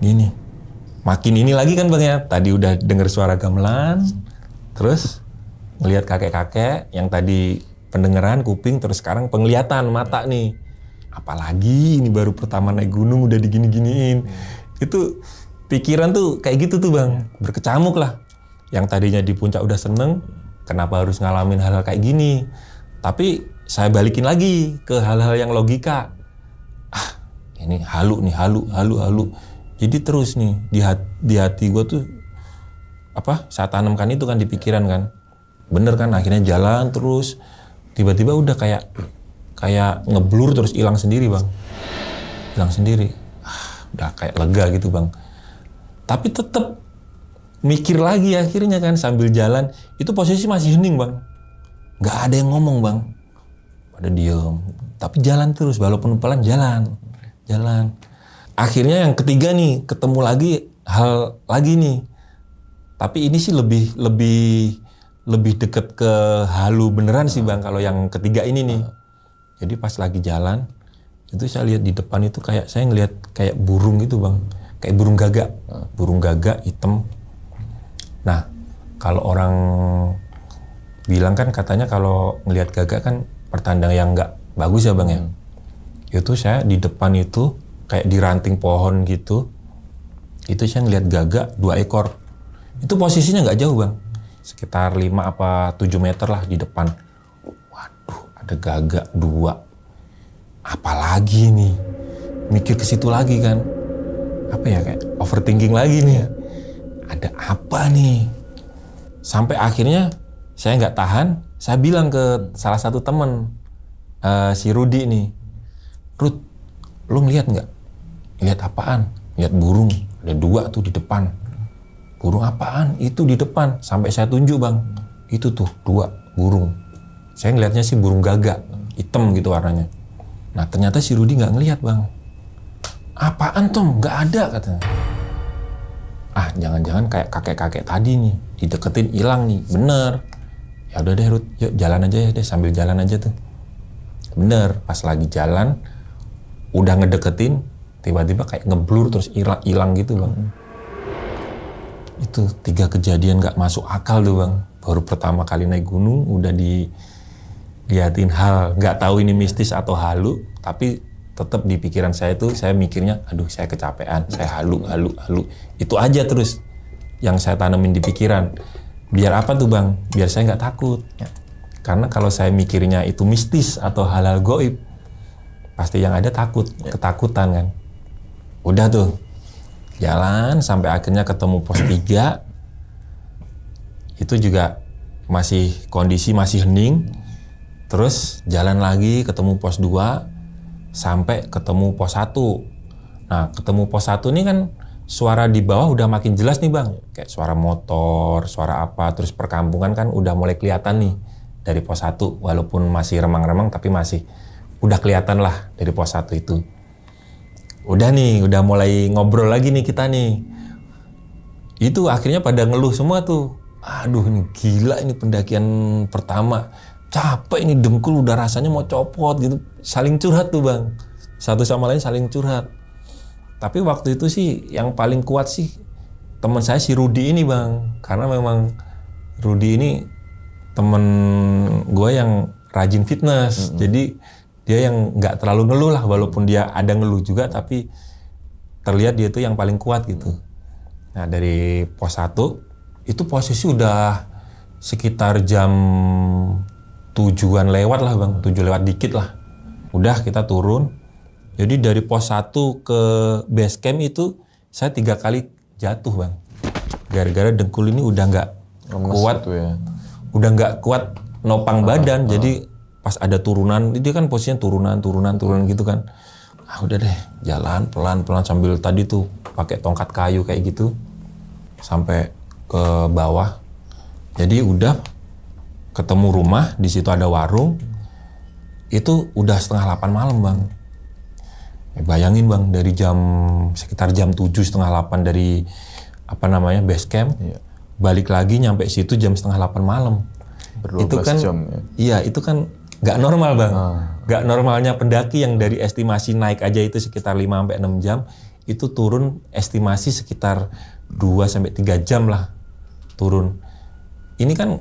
gini. Makin ini lagi kan bang ya, tadi udah dengar suara gamelan, terus ngelihat kakek-kakek yang tadi pendengaran kuping, terus sekarang penglihatan mata nih. Apalagi ini baru pertama naik gunung udah digini-giniin. Itu pikiran tuh kayak gitu tuh bang, berkecamuk lah. Yang tadinya di puncak udah seneng, kenapa harus ngalamin hal-hal kayak gini? Tapi saya balikin lagi ke hal-hal yang logika. Ah, ini halu nih, halu. Jadi terus nih di hati gue tuh apa? Saya tanamkan itu kan di pikiran kan. Bener kan, akhirnya jalan terus. Tiba-tiba udah kayak ngeblur terus hilang sendiri bang. Hilang sendiri. Udah kayak lega gitu bang. Tapi tetap mikir lagi akhirnya kan sambil jalan. Itu posisi masih hening bang. Gak ada yang ngomong bang. Pada diem. Tapi jalan terus walaupun pelan jalan. Akhirnya yang ketiga nih ketemu lagi hal lagi nih. Tapi ini sih lebih deket ke halu beneran sih bang. Kalau yang ketiga ini nih. Jadi pas lagi jalan, itu saya lihat di depan itu kayak saya ngelihat kayak burung gitu bang, kayak burung gagak hitam. Nah, kalau orang bilang kan katanya kalau ngelihat gagak kan pertanda yang nggak bagus ya bang ya. Itu saya di depan itu kayak di ranting pohon gitu, itu saya ngelihat gagak 2 ekor. Itu posisinya nggak jauh bang, sekitar 5 apa 7 meter lah di depan. Ada gagak 2. Apalagi nih? Mikir ke situ lagi kan. Apa ya, kayak overthinking lagi nih. Ada apa nih? Sampai akhirnya saya nggak tahan, saya bilang ke salah satu temen, si Rudi nih. Rud, lu ngeliat nggak? Lihat apaan? Lihat burung. Ada 2 tuh di depan. Burung apaan? Itu di depan. Sampai saya tunjuk bang. Itu tuh 2 burung. Saya ngelihatnya sih burung gagak, hitam gitu warnanya. Nah ternyata si Rudi nggak ngelihat bang. Apaan Tom? Nggak ada katanya. Ah jangan-jangan kayak kakek-kakek tadi nih, dideketin hilang nih, bener. Ya udah deh Rud, yuk jalan aja ya deh, sambil jalan aja tuh. Bener, pas lagi jalan, udah ngedeketin, tiba-tiba kayak ngeblur terus hilang gitu bang. Itu 3 kejadian nggak masuk akal tuh bang. Baru pertama kali naik gunung udah dilihatin hal, nggak tahu ini mistis atau halu, tapi tetap di pikiran saya itu saya mikirnya, aduh saya kecapean, saya halu. Itu aja terus yang saya tanemin di pikiran. Biar apa tuh bang? Biar saya nggak takut. Karena kalau saya mikirnya itu mistis atau hal-hal goib, pasti yang ada takut, ketakutan kan. Udah tuh, jalan sampai akhirnya ketemu pos 3. Itu juga masih kondisi masih hening. Terus jalan lagi ketemu pos 2 sampai ketemu pos 1. Nah, ketemu pos 1 ini kan suara di bawah udah makin jelas nih bang. Kayak suara motor, suara apa, terus perkampungan kan udah mulai kelihatan nih dari pos 1. Walaupun masih remang-remang tapi masih udah kelihatan lah dari pos 1 itu. Udah nih, udah mulai ngobrol lagi nih kita nih. Itu akhirnya pada ngeluh semua tuh. Aduh ini gila ini pendakian pertama. Capek ini, dengkul udah rasanya mau copot gitu. Saling curhat tuh bang. Satu sama lain saling curhat. Tapi waktu itu sih yang paling kuat sih teman saya si Rudi ini bang. Karena memang Rudi ini temen gue yang rajin fitness. Jadi dia yang nggak terlalu ngeluh lah. Walaupun dia ada ngeluh juga tapi terlihat dia tuh yang paling kuat gitu. Nah dari pos 1 itu posisi udah sekitar jam 7-an lewat lah bang, 7 lewat dikit lah. Udah kita turun. Jadi dari pos 1 ke base camp itu saya 3 kali jatuh bang. Gara-gara dengkul ini udah nggak kuat, gitu ya. udah nggak kuat nopang badan. Jadi pas ada turunan, dia kan posisinya turunan gitu kan. Udah deh, jalan pelan-pelan sambil tadi tuh pakai tongkat kayu kayak gitu sampai ke bawah. Jadi udah ketemu rumah, di situ ada warung. Itu udah setengah 8 malam bang. Bayangin bang, dari sekitar jam 7 setengah 8 dari base camp, balik lagi nyampe situ jam setengah 8 malam. Itu kan, jam, ya? Iya itu kan nggak normal bang. Nggak normalnya pendaki yang dari estimasi naik aja itu sekitar 5-6 jam, itu turun estimasi sekitar 2-3 jam lah turun. Ini kan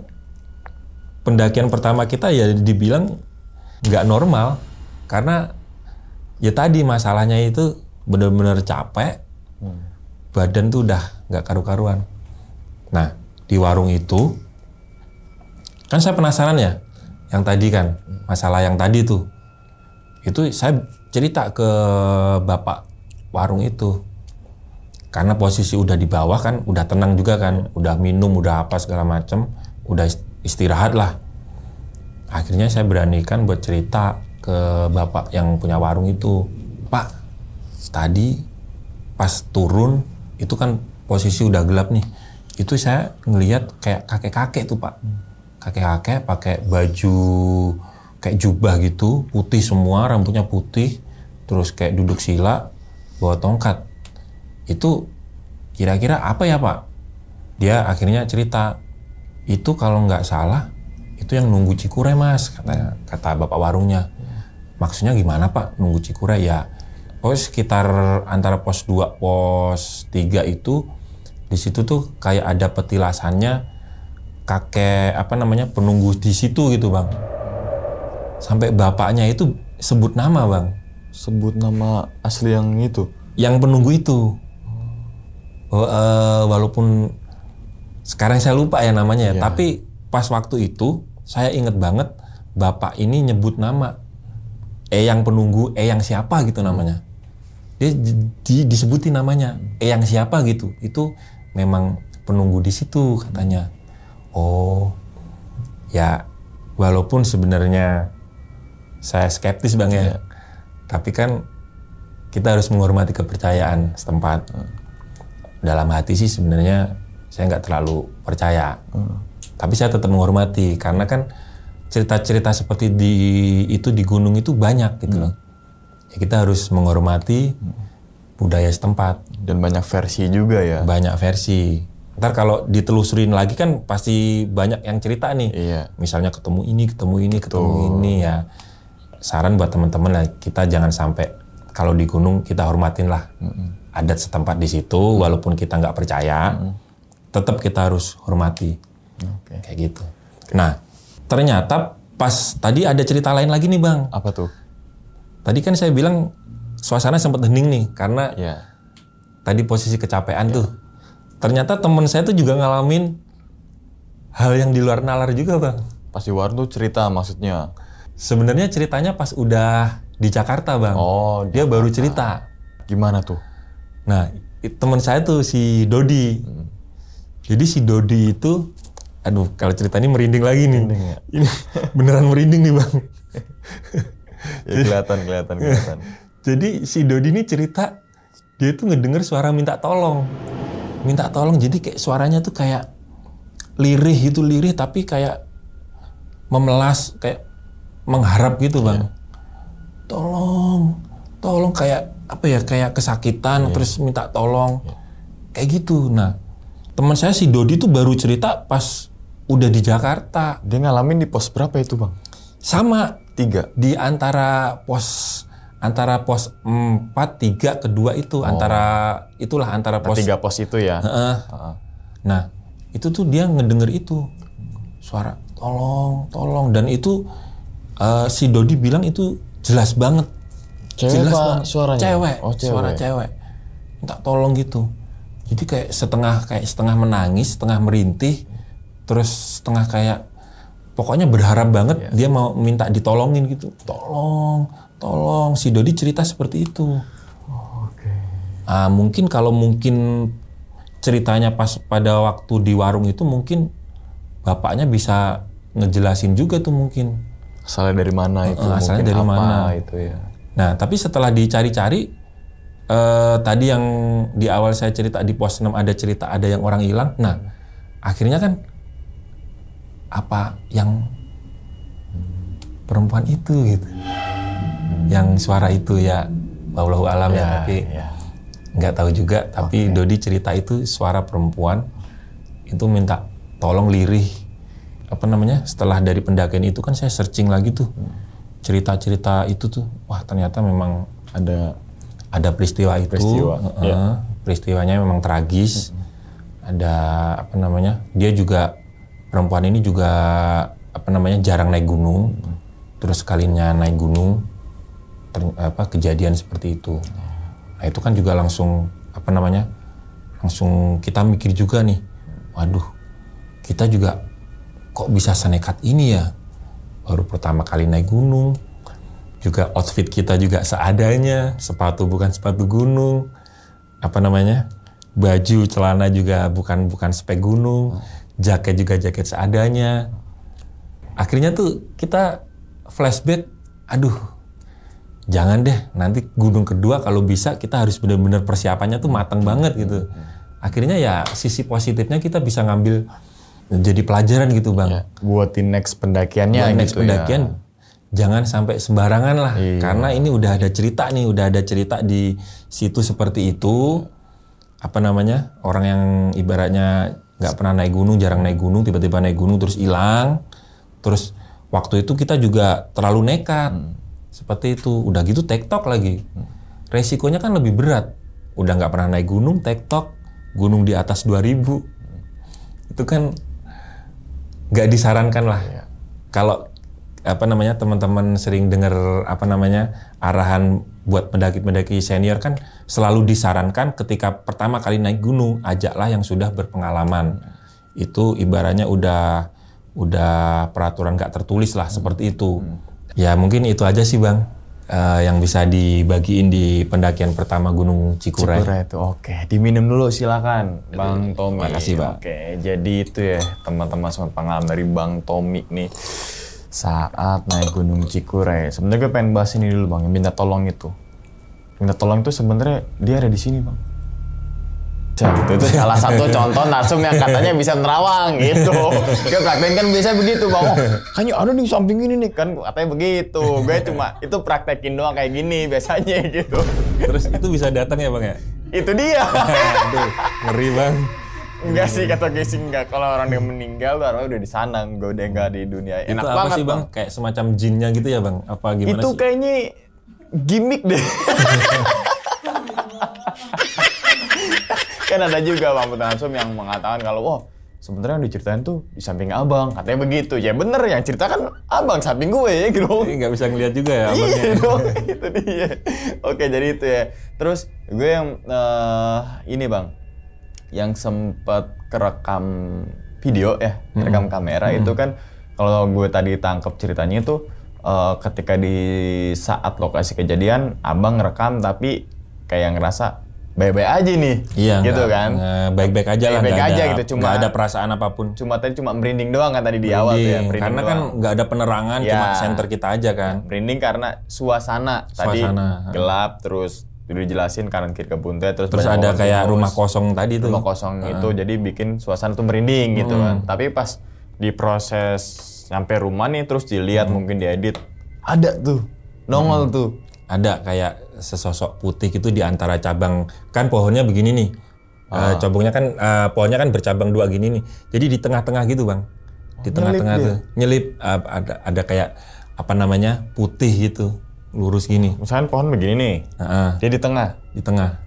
pendakian pertama kita ya dibilang nggak normal karena ya tadi masalahnya itu benar-benar capek, badan tuh udah nggak karu-karuan. Nah di warung itu kan saya penasaran ya, yang tadi kan masalah yang tadi tuh, itu saya cerita ke bapak warung itu karena posisi udah di bawah kan, udah tenang juga kan, udah minum, udah apa segala macem, udah istirahat lah. Akhirnya saya beranikan buat cerita ke bapak yang punya warung itu, Pak, tadi pas turun itu kan posisi udah gelap nih, itu saya ngelihat kayak kakek-kakek tuh Pak, kakek-kakek pakai baju kayak jubah gitu, putih semua, rambutnya putih, terus kayak duduk sila, bawa tongkat. Itu kira-kira apa ya Pak? Dia akhirnya cerita, itu kalau nggak salah itu yang nunggu Cikure Mas, kata bapak warungnya. Maksudnya gimana Pak nunggu Cikure? Ya pos sekitar antara pos 2 pos 3 itu di situ tuh kayak ada petilasannya kakek penunggu di situ gitu Bang. Sampai bapaknya itu sebut nama Bang. Sebut nama asli yang itu? Yang penunggu itu. Walaupun sekarang saya lupa ya namanya ya. Tapi pas waktu itu saya inget banget bapak ini nyebut nama Eyang penunggu, Eyang siapa gitu namanya. Dia disebutin namanya Eyang siapa gitu. Itu memang penunggu di situ katanya. Oh ya, walaupun sebenarnya saya skeptis Bang ya. Tapi kan kita harus menghormati kepercayaan setempat. Dalam hati sih sebenarnya saya nggak terlalu percaya, tapi saya tetap menghormati karena kan cerita-cerita seperti di gunung itu banyak gitu loh. Ya, kita harus menghormati budaya setempat. Dan banyak versi juga ya. Banyak versi. Ntar kalau ditelusurin lagi kan pasti banyak yang cerita nih. Iya. Misalnya ketemu ini ya. Saran buat teman-teman lah, kita jangan sampai kalau di gunung kita hormatin lah adat setempat di situ, walaupun kita nggak percaya, tetap kita harus hormati, kayak gitu. Nah, ternyata pas tadi ada cerita lain lagi nih Bang. Apa tuh? Tadi kan saya bilang suasana sempat hening nih, karena tadi posisi kecapean tuh. Ternyata teman saya tuh juga ngalamin hal yang di luar nalar juga Bang. Pas di warung tuh cerita maksudnya? Sebenarnya ceritanya pas udah di Jakarta Bang. Oh, dia baru cerita. Gimana tuh? Nah, teman saya tuh si Dodi. Jadi si Dodi itu, aduh kalau cerita ini merinding lagi nih. Ya? Ini beneran merinding nih Bang. Ya, kelihatan. Jadi si Dodi ini cerita, dia tuh ngedenger suara minta tolong. Minta tolong, jadi kayak suaranya tuh kayak lirih gitu, lirih tapi kayak memelas, kayak mengharap gitu Bang. Tolong kayak apa ya, kayak kesakitan terus minta tolong. Kayak gitu. Nah, teman saya si Dodi tuh baru cerita pas udah di Jakarta. Dia ngalamin di pos berapa itu Bang? Sama. 3. Di antara pos 4, 3, kedua itu. Antara pos 3 pos itu ya. Nah, itu tuh dia ngedenger itu. Suara tolong. Dan itu si Dodi bilang itu jelas banget. Cewek Pak suaranya? Cewek. Suara cewek. Minta tolong gitu. Jadi kayak setengah menangis, setengah merintih, terus setengah kayak pokoknya berharap banget dia mau minta ditolongin gitu. tolong si Dodi cerita seperti itu. Oke. Mungkin kalau ceritanya pas pada waktu di warung itu mungkin bapaknya bisa ngejelasin juga tuh mungkin. Asalnya dari mana itu? Asalnya mungkin dari apa mana itu ya. Nah, tapi setelah dicari-cari, tadi yang di awal saya cerita di pos 6 ada cerita ada yang orang hilang. Nah, akhirnya kan apa yang perempuan itu gitu, yang suara itu ya, wallahu alam ya, tapi nggak tahu juga. Tapi Dodi cerita itu suara perempuan itu minta tolong lirih. Apa namanya? Setelah dari pendakian itu kan saya searching lagi tuh. Cerita-cerita itu tuh, wah ternyata memang ada peristiwa itu, peristiwanya memang tragis. Ada apa namanya? Dia juga perempuan ini juga apa namanya jarang naik gunung, terus sekalinya naik gunung, kejadian seperti itu. Nah itu kan juga langsung apa namanya? Langsung kita mikir juga nih, waduh kita juga kok bisa senekat ini ya? Baru pertama kali naik gunung, juga outfit kita juga seadanya, sepatu bukan sepatu gunung, apa namanya, baju celana juga bukan spek gunung, jaket juga jaket seadanya. Akhirnya tuh kita flashback, aduh, jangan deh, nanti gunung kedua kalau bisa kita harus benar-benar persiapannya tuh matang banget gitu. Akhirnya ya sisi positifnya kita bisa ngambil jadi pelajaran gitu bang. Ya, buat di next pendakiannya. Buat next gitu pendakian, jangan sampai sembarangan lah. Iya. Karena ini udah ada cerita nih, udah ada cerita di situ seperti itu. Apa namanya, orang yang ibaratnya nggak pernah naik gunung, jarang naik gunung, tiba-tiba naik gunung terus hilang. Terus waktu itu kita juga terlalu nekat. Seperti itu, udah gitu tektok lagi. Resikonya kan lebih berat. Udah nggak pernah naik gunung, tektok, gunung di atas 2000. Itu kan nggak disarankan lah. Kalau apa namanya teman-teman sering dengar apa namanya arahan buat pendaki-pendaki senior kan selalu disarankan ketika pertama kali naik gunung ajaklah yang sudah berpengalaman. Itu ibaratnya udah peraturan nggak tertulis lah seperti itu. Ya mungkin itu aja sih bang yang bisa dibagiin di pendakian pertama Gunung Cikuray. Cikuray itu oke. Diminum dulu silakan Bang Tommy. Makasih bang. Oke, jadi itu ya teman-teman semua pengalaman dari Bang Tommy nih saat naik Gunung Cikuray. Sebenarnya gue pengen bahas ini dulu bang, yang minta tolong itu. Minta tolong itu sebenarnya dia ada di sini bang. Itu salah satu contoh narsum yang katanya bisa nerawang gitu. Dia praktekin kan biasa begitu bang. Oh, kayaknya ada di samping ini nih kan katanya begitu. Gue cuma itu praktekin doang kayak gini biasanya gitu. Terus itu bisa datang ya bang ya? Itu dia. Aduh, ngeri bang. Enggak sih kata gue sih enggak. Kalau orang yang meninggal tuh udah di sana, gue udah enggak di dunia. Enak itu apa banget sih bang? Kayak semacam jinnya gitu ya bang? Apa gimana itu sih? kayaknya gimmick deh. Kan ada juga bang Narsum yang mengatakan kalau wah sebenarnya yang diceritain tuh di samping abang, katanya begitu. Ya bener, yang cerita kan abang samping gue ya gitu. Nggak bisa ngeliat juga ya abangnya. Iya dong, itu dia. Oke jadi itu ya. Terus gue yang ini bang, yang sempat kerekam video ya, rekam kamera itu kan kalau gue tadi tangkap ceritanya itu ketika di saat lokasi kejadian abang ngerekam tapi kayak ngerasa baik-baik aja nih, iya, gitu kan? Baik-baik aja lah, baik-baik aja gitu, nggak ada perasaan apapun. Cuma merinding doang kan tadi di awal tuh ya, merinding karena doang. kan nggak ada penerangan, Ya. cuma center kita aja kan. Merinding karena suasana tadi gelap, terus udah dijelasin kanan kiri kebun teh, terus ada kayak rumah kosong tadi tuh. Rumah kosong itu jadi bikin suasana tuh merinding gitu kan. Tapi pas di proses sampai rumah nih terus dilihat mungkin diedit, ada tuh nongol tuh. Ada kayak sesosok putih gitu di antara cabang, kan pohonnya begini nih, cabangnya kan pohonnya kan bercabang dua gini nih, jadi di tengah-tengah gitu bang, di tengah-tengah tuh nyelip ada kayak apa namanya putih gitu, lurus gini. Misalkan pohon begini nih, dia di tengah,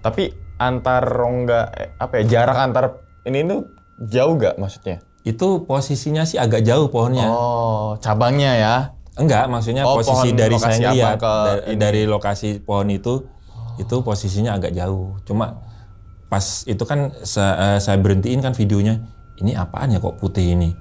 tapi antar rongga apa ya jarak antar ini tuh jauh gak maksudnya? Itu posisinya sih agak jauh pohonnya. Oh, cabangnya ya? Enggak, maksudnya posisi dari saya lihat dari ini. lokasi pohon itu posisinya agak jauh. Cuma pas itu kan saya berhentiin kan videonya, ini apaan ya kok putih ini?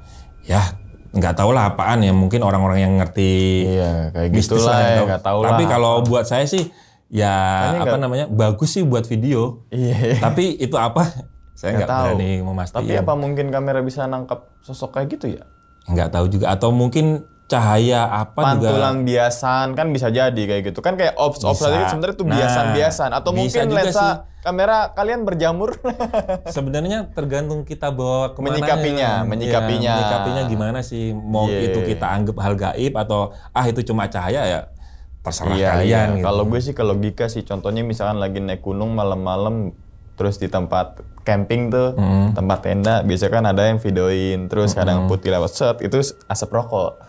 Ya nggak tahu lah apaan ya, mungkin orang-orang yang ngerti Iya, kayak mistis gitulah yang ya, tahu. nggak tahu lah. Tapi kalau buat saya sih ya apa namanya, bagus sih buat video. Iya. Tapi itu apa? Saya nggak berani memastikan. Tapi apa mungkin kamera bisa nangkap sosok kayak gitu ya? Nggak tahu juga, atau mungkin cahaya apa juga. Pantulan biasan kan bisa jadi kayak gitu. Kan kayak ops Bisa. tadi sebenarnya itu Nah, biasan-biasan atau bisa mungkin juga lensa sih. kamera kalian berjamur. Sebenarnya tergantung kita bawa kemana. Menyikapinya. Menyikapinya gimana sih? Mau Iya. itu kita anggap hal gaib atau itu cuma cahaya ya terserah Iya, kalian gitu. Kalau gue sih ke logika sih, contohnya misalkan lagi naik gunung malam-malam terus di tempat camping tuh, tempat tenda, biasanya kan ada yang videoin, terus kadang putih lewat set, itu asap rokok.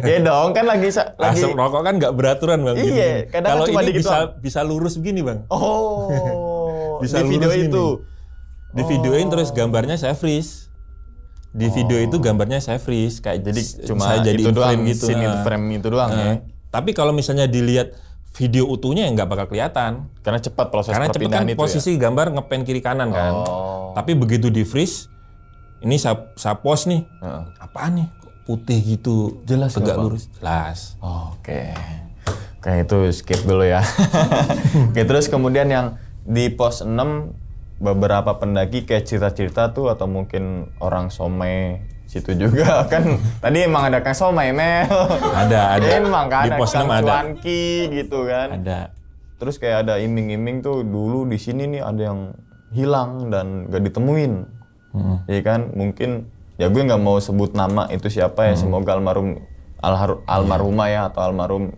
Iya dong, kan lagi Asap rokok kan nggak beraturan bang. Iya, gini. kadang Kalau cuma ini dikit bisa lurus begini bang. Oh, Bisa di video lurus gini. itu. Di videoin terus gambarnya saya freeze. Di video itu gambarnya saya freeze kayak Jadi cuma saya jadi itu doang, frame gitu. scene itu frame itu doang ya. Tapi kalau misalnya dilihat video utuhnya ya nggak bakal kelihatan. Karena cepat proses Karena cepet perpindahan kan itu posisi gambar ngepen kiri kanan kan. Tapi begitu di freeze, ini saya post nih. Apaan nih? Kok putih gitu. Jelas tegak nggak, Bang? lurus. Jelas. Oke. Oke, itu skip dulu ya. Oke, terus kemudian yang di pos 6 beberapa pendaki kayak cerita-cerita tuh atau mungkin orang Somai situ juga kan tadi emang ada Kang Somai Mel. Ada. Emang kan Di pos 6 Kang ada. Cuanki gitu kan. Ada. Terus kayak ada iming-iming tuh dulu di sini nih ada yang hilang dan gak ditemuin. Ya kan mungkin ya gue nggak mau sebut nama itu siapa ya, semoga almarhumah ya atau almarhum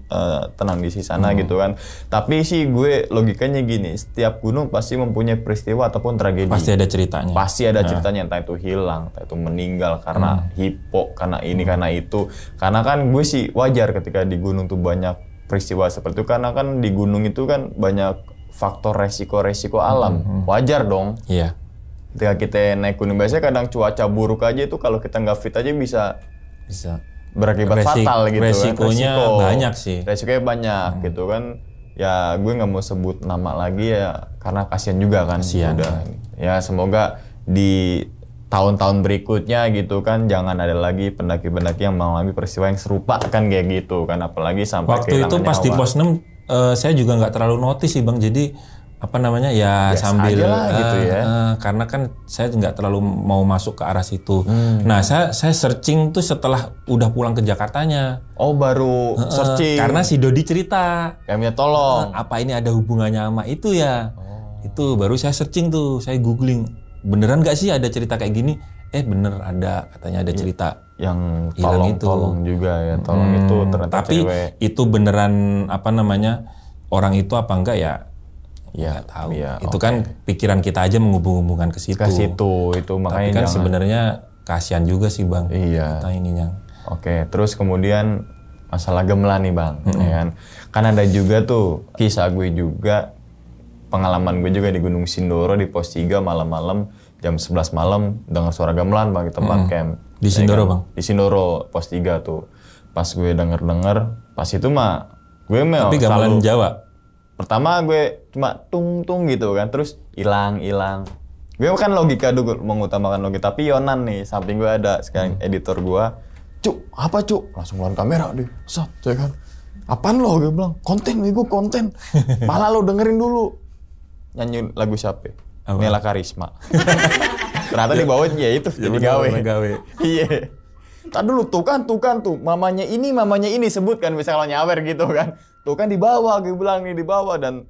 tenang di sana gitu kan. Tapi sih gue logikanya gini, setiap gunung pasti mempunyai peristiwa ataupun tragedi. Pasti ada ceritanya. Pasti ada ceritanya, entah itu hilang, entah itu meninggal karena hipo, karena ini, karena itu. Karena kan gue sih wajar ketika di gunung tuh banyak peristiwa seperti itu, karena kan di gunung itu kan banyak faktor resiko-resiko alam. Wajar dong. Iya. Ketika kita naik gunung biasanya kadang cuaca buruk aja itu kalau kita nggak fit aja bisa berakibat fatal gitu resikonya kan. banyak sih. Resikonya banyak gitu kan. Ya gue nggak mau sebut nama lagi ya karena kasihan juga kan. Kasihan. Udah. Ya semoga di tahun-tahun berikutnya gitu kan jangan ada lagi pendaki-pendaki yang mengalami peristiwa yang serupa kan kayak gitu kan, apalagi sampai Waktu itu pas di pos 6 saya juga nggak terlalu notice sih bang, jadi apa namanya ya Biasa sambil aja lah gitu ya. Karena kan saya nggak terlalu mau masuk ke arah situ. Nah saya searching tuh setelah udah pulang ke Jakartanya. Oh baru searching. Karena si Dodi cerita. Kayak minta tolong. Apa ini ada hubungannya sama itu ya? Itu baru saya searching tuh, saya googling. Beneran nggak sih ada cerita kayak gini? Bener ada, katanya ada cerita. Yang Hilang itu. tolong juga ya, tolong itu ternyata Tapi cewek. itu beneran apa namanya orang itu apa enggak ya? Ya, Nggak tahu. ya, Itu kan pikiran kita aja menghubung-hubungkan ke situ. ke situ itu Tapi makanya kan jangan. sebenarnya kasihan juga sih bang. Iya. Kita ininya. Oke, terus kemudian masalah gamelan nih bang, ya kan? Kan ada juga tuh kisah gue juga, pengalaman gue juga di Gunung Sindoro di pos 3 malam-malam jam 11 malam dengar suara gamelan bang di tempat camp. Di Ya Sindoro, kan? Bang? Di Sindoro pos 3 tuh. Pas gue denger, pas itu mah gue Tapi gamelan selalu, Jawa. pertama gue cuma tung gitu kan, terus hilang. Gue kan logika dulu, mengutamakan logika. Tapi Yonan nih, samping gue ada sekarang editor gue. Cuk, apa cuk? Langsung ngeluarin kamera deh. Sat, ya kan. Apaan lo? Gue bilang, konten gue konten. Malah lo dengerin dulu. Nyanyi lagu siapa? Apa? Nela Karisma. Ternyata di bawah ya itu, jadi gawe. Iya. Tadi dulu tuh kan, mamanya ini sebutkan bisa kalau nyawer gitu kan. Tuh kan di bawah, gue bilang nih di bawah, dan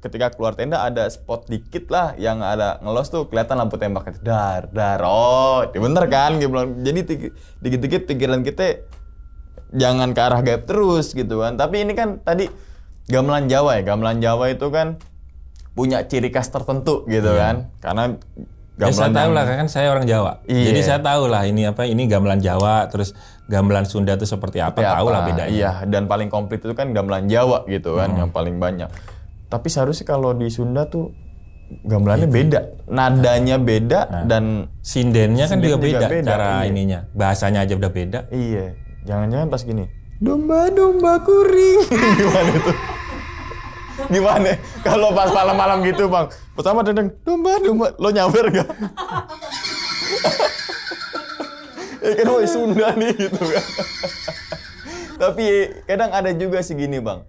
ketika keluar tenda ada spot dikit lah yang ada ngelos tuh kelihatan lampu tembak dar. Oh, bener kan gue bilang. Jadi dikit-dikit pikiran kita jangan ke arah gaib terus gitu kan. Tapi ini kan tadi gamelan Jawa ya. Gamelan Jawa itu kan punya ciri khas tertentu gitu kan. Karena Ya, saya gamelan tahu yang- lah kan saya orang Jawa. Iya. Jadi saya tahu lah ini gamelan Jawa, terus gamelan Sunda itu seperti apa, tahu lah bedanya. Iya, dan paling komplit itu kan gamelan Jawa gitu kan, yang paling banyak. Tapi seharusnya kalau di Sunda tuh gamelannya beda, nadanya beda dan Sindennya kan juga Sinden juga beda, beda, cara iya. ininya. Bahasanya aja udah beda. iya, jangan-jangan pas gini, domba kuring, gimana itu? Gimana? Kalau pas malam-malam gitu bang, pertama domba, lo nyawer gak? kan woi Sunda nih gitu kan. Tapi kadang ada juga sih gini bang,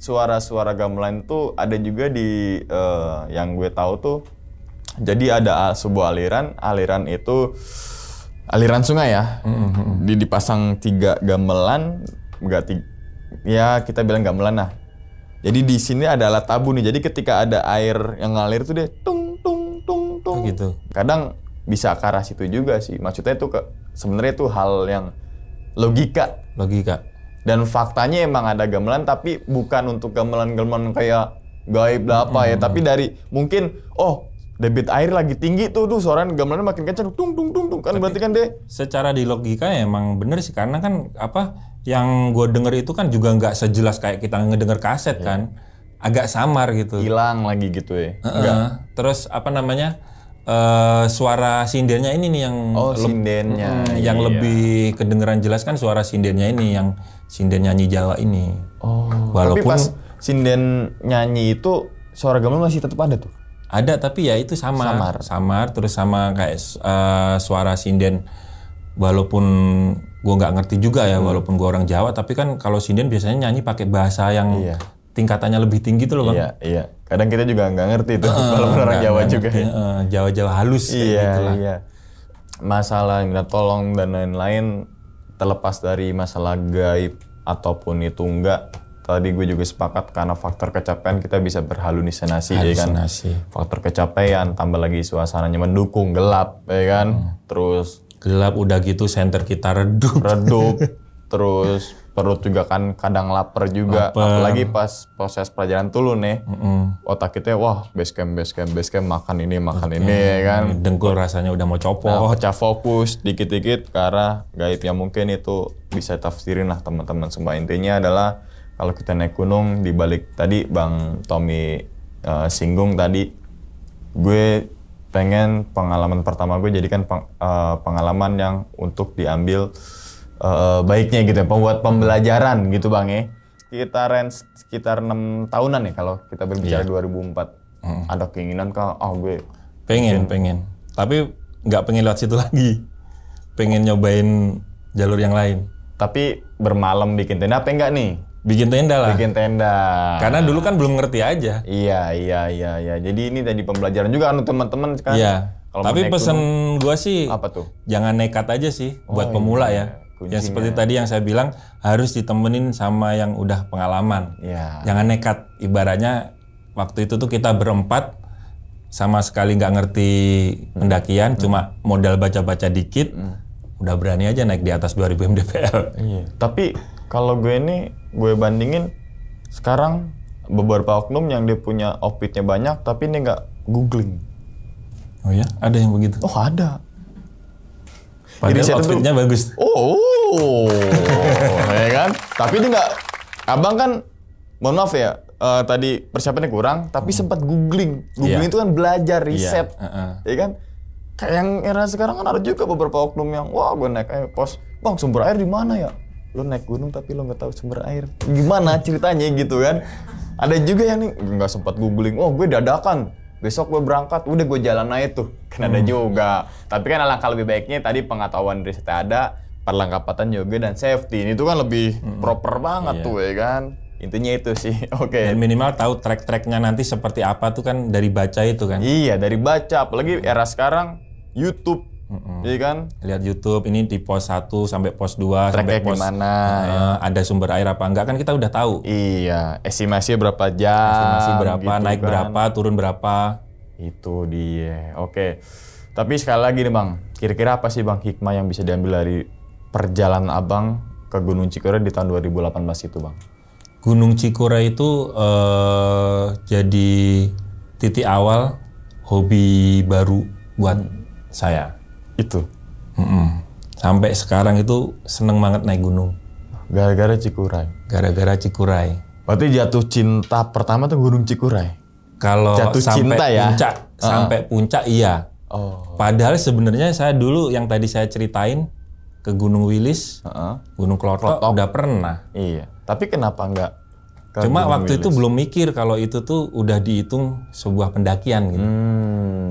suara-suara gamelan tuh ada juga di yang gue tahu tuh. Jadi ada sebuah aliran itu aliran sungai ya. Dipasang 3 gamelan, ya kita bilang gamelan lah. Jadi di sini ada alat tabu nih. Jadi ketika ada air yang ngalir tuh dia tung tung tung tung. Gitu. Kadang bisa ke arah situ juga sih. Maksudnya itu sebenarnya itu hal yang logika. Dan faktanya emang ada gamelan tapi bukan untuk gamelan-gamelan kayak gaib lah apa ya. Tapi dari mungkin debit air lagi tinggi tuh suaranya gamelannya makin kencang tung tung tung tung kan tapi, berarti kan deh. Secara di logika ya emang bener sih karena kan yang gue denger itu kan juga nggak sejelas kayak kita ngedenger kaset kan. Agak samar gitu. Hilang lagi gitu ya. Terus suara sindennya ini nih yang sindennya yang lebih kedengeran jelas kan suara sindennya ini yang sinden nyanyi Jawa ini. Tapi Walaupun pas sinden nyanyi itu suara gamelan masih tetap ada tuh. Ada tapi ya itu samar terus sama kayak suara sinden walaupun gue nggak ngerti juga ya walaupun gue orang Jawa tapi kan kalau sinden biasanya nyanyi pakai bahasa yang tingkatannya lebih tinggi tuh loh bang. Iya. Kadang kita juga nggak ngerti tuh kalau orang Jawa juga. Jawa halus Iya. Masalah minta tolong dan lain-lain terlepas dari masalah gaib ataupun itu enggak. Tadi gue juga sepakat karena faktor kecapean kita bisa berhalusinasi ya kan. Faktor kecapean tambah lagi suasananya mendukung gelap ya kan. Terus gelap udah gitu senter kita redup. Terus perut juga kan kadang lapar juga. Apalagi pas proses pelajaran dulu nih. Otak kita base camp makan ini ya kan. Dengkul rasanya udah mau copot. Pecah fokus dikit-dikit ke arah gaib yang mungkin itu bisa tafsirin lah teman-teman semua. Intinya adalah kalau kita naik gunung, dibalik tadi Bang Tommy singgung tadi, gue pengen pengalaman pertama gue jadikan pengalaman yang untuk diambil baiknya gitu, buat pembelajaran gitu Bang ya. Sekitar 6 tahunan ya kalau kita berbicara 2004. Ada keinginan kah? Gue pengen. Tapi nggak pengen lewat situ lagi. Pengen nyobain jalur yang lain. Tapi bermalam bikin tenda apa enggak nih? Bikin tenda lah. Karena dulu kan belum ngerti aja. Iya. Jadi ini tadi pembelajaran juga untuk teman-teman kan. Iya. Tapi pesen gue sih apa tuh? Jangan nekat aja sih buat pemula ya. Kuncinya. Yang seperti tadi yang saya bilang harus ditemenin sama yang udah pengalaman. Iya. Jangan nekat. Ibaratnya waktu itu tuh kita berempat sama sekali nggak ngerti pendakian, cuma modal baca-baca dikit. Udah berani aja naik di atas 2000 mdpl. Iya. Tapi kalau gue bandingin sekarang beberapa oknum yang dia punya outfitnya banyak tapi ini nggak googling. Oh ya, ada yang begitu? Oh ada. Padahal outfitnya bagus. Ya kan? Tapi dia nggak. Abang kan, mohon maaf ya, tadi persiapannya kurang, tapi sempat googling. Googling itu kan belajar, riset, ya kan? Kayak yang era sekarang kan ada juga beberapa oknum yang, gue naik pos, Bang sumber air di mana ya? Lo naik gunung tapi lo nggak tahu sumber air. Gimana ceritanya gitu kan? Ada juga yang nih nggak sempat googling. Gue dadakan. Besok gue berangkat, udah gue jalan aja tuh. Kan ada juga. Tapi kan alangkah lebih baiknya tadi pengetahuan risetnya ada, perlengkapan juga dan safety. Ini tuh kan lebih proper banget tuh ya kan. Intinya itu sih. Oke. Dan minimal tahu track-tracknya nanti seperti apa tuh kan dari baca itu kan. Iya, dari baca. Apalagi era sekarang YouTube. Iya kan? Lihat YouTube ini di pos 1 sampai pos 2 sampai pos gimana, ada sumber air apa enggak kan kita udah tahu. Iya, estimasinya berapa jam, estimasi berapa, gitu naik kan. Berapa, turun berapa. Itu dia. Oke. Tapi sekali lagi nih Bang, kira-kira apa sih Bang hikmah yang bisa diambil dari perjalanan Abang ke Gunung Cikure di tahun 2018 itu Bang? Gunung Cikure itu jadi titik awal hobi baru buat saya. Itu. Sampai sekarang itu seneng banget naik gunung. Gara-gara Cikuray. Gara-gara Cikuray. Berarti jatuh cinta pertama tuh Gunung Cikuray. Kalau jatuh sampai cinta ya? puncak, sampai puncak iya. Padahal sebenarnya saya dulu yang tadi saya ceritain ke Gunung Wilis, Gunung Klotok udah pernah. Iya. Tapi kenapa enggak? Cuma waktu itu belum mikir kalau itu tuh udah dihitung sebuah pendakian gitu.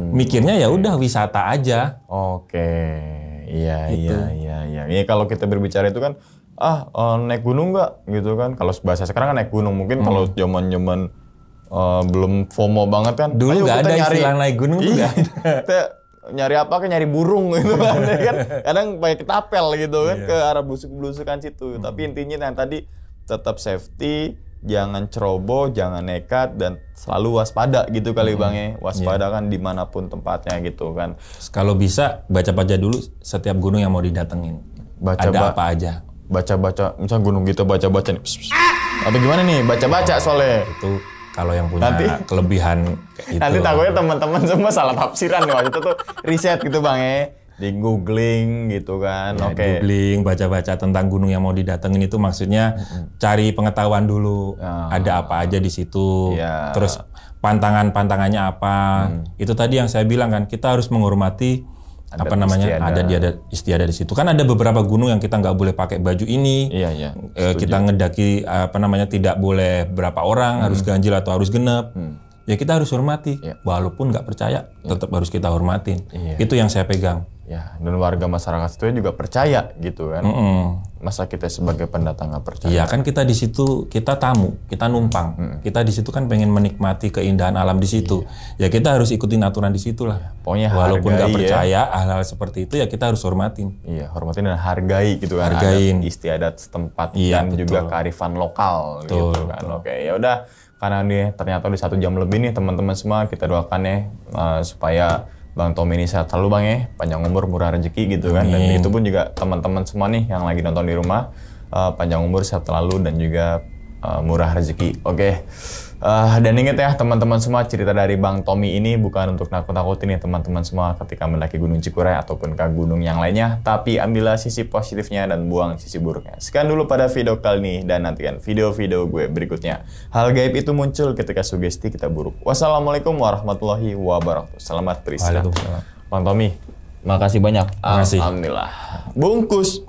Mikirnya ya udah wisata aja. Oke. Iya, Gitu. iya. Ini kalau kita berbicara itu kan, naik gunung nggak gitu kan? Kalau bahasa sekarang kan naik gunung. Mungkin kalau zaman-zaman belum FOMO banget kan. Dulu ayo nggak kita ada istilah naik gunung tuh Iya, nggak kita nyari apa kan, nyari burung gitu kan. Kan kadang pakai ketapel gitu kan ke arah belusuk-belusukan situ. Tapi intinya yang tadi tetap safety, jangan ceroboh, jangan nekat, dan selalu waspada gitu kali Bang ya. Waspada kan dimanapun tempatnya gitu kan. Kalau bisa baca-baca dulu setiap gunung yang mau didatengin. Ada apa aja. Baca-baca, misal gunung gitu baca-baca nih. Tapi gimana nih baca-baca soalnya? Itu kalau yang punya kelebihan kayak gitu. Nanti takutnya teman-teman semua salah tafsiran nih waktu itu tuh riset gitu Bang ya. Di googling gitu kan. Ya, Oke. googling, baca-baca tentang gunung yang mau didatengin itu maksudnya cari pengetahuan dulu. Ada apa aja di situ. Iya. Terus pantangannya apa. Itu tadi yang saya bilang kan, kita harus menghormati ada istiadat di situ. Kan ada beberapa gunung yang kita nggak boleh pakai baju ini. Iya. Kita ngedaki tidak boleh berapa orang, harus ganjil atau harus genep. Ya kita harus hormati. Walaupun nggak percaya, tetap harus kita hormatin. Itu yang saya pegang. Ya, dan warga masyarakat itu juga percaya gitu kan. Masa kita sebagai pendatang nggak percaya? Iya kan, kita di situ, kita tamu, kita numpang. Kita di situ kan pengen menikmati keindahan alam di situ. Ya kita harus ikutin aturan di situ lah. Pokoknya walaupun nggak hargai, percaya hal-hal seperti itu, ya kita harus hormatin. Iya, hormatin dan hargai gitu kan. Hargain. Adat istiadat setempat Iya, dan betul. juga kearifan lokal Betul, gitu kan. Oke, ya udah, karena nih ternyata udah 1 jam lebih nih teman-teman semua, kita doakan ya supaya Bang Tommy ini sehat selalu Bang ya, panjang umur, murah rezeki gitu kan. Dan itu pun juga teman-teman semua nih yang lagi nonton di rumah, panjang umur, sehat selalu, dan juga murah rezeki. Oke. Dan ingat ya teman-teman semua, cerita dari Bang Tommy ini bukan untuk nakut-nakutin ya teman-teman semua ketika mendaki Gunung Cikuray ataupun ke gunung yang lainnya, tapi ambillah sisi positifnya dan buang sisi buruknya. Sekian dulu pada video kali ini, dan nantikan video-video gue berikutnya. Hal gaib itu muncul ketika sugesti kita buruk. Wassalamualaikum warahmatullahi wabarakatuh. Selamat beristirahat. Waalaikumsalam. Bang Tommy, makasih banyak. Makasih. Alhamdulillah. Bungkus.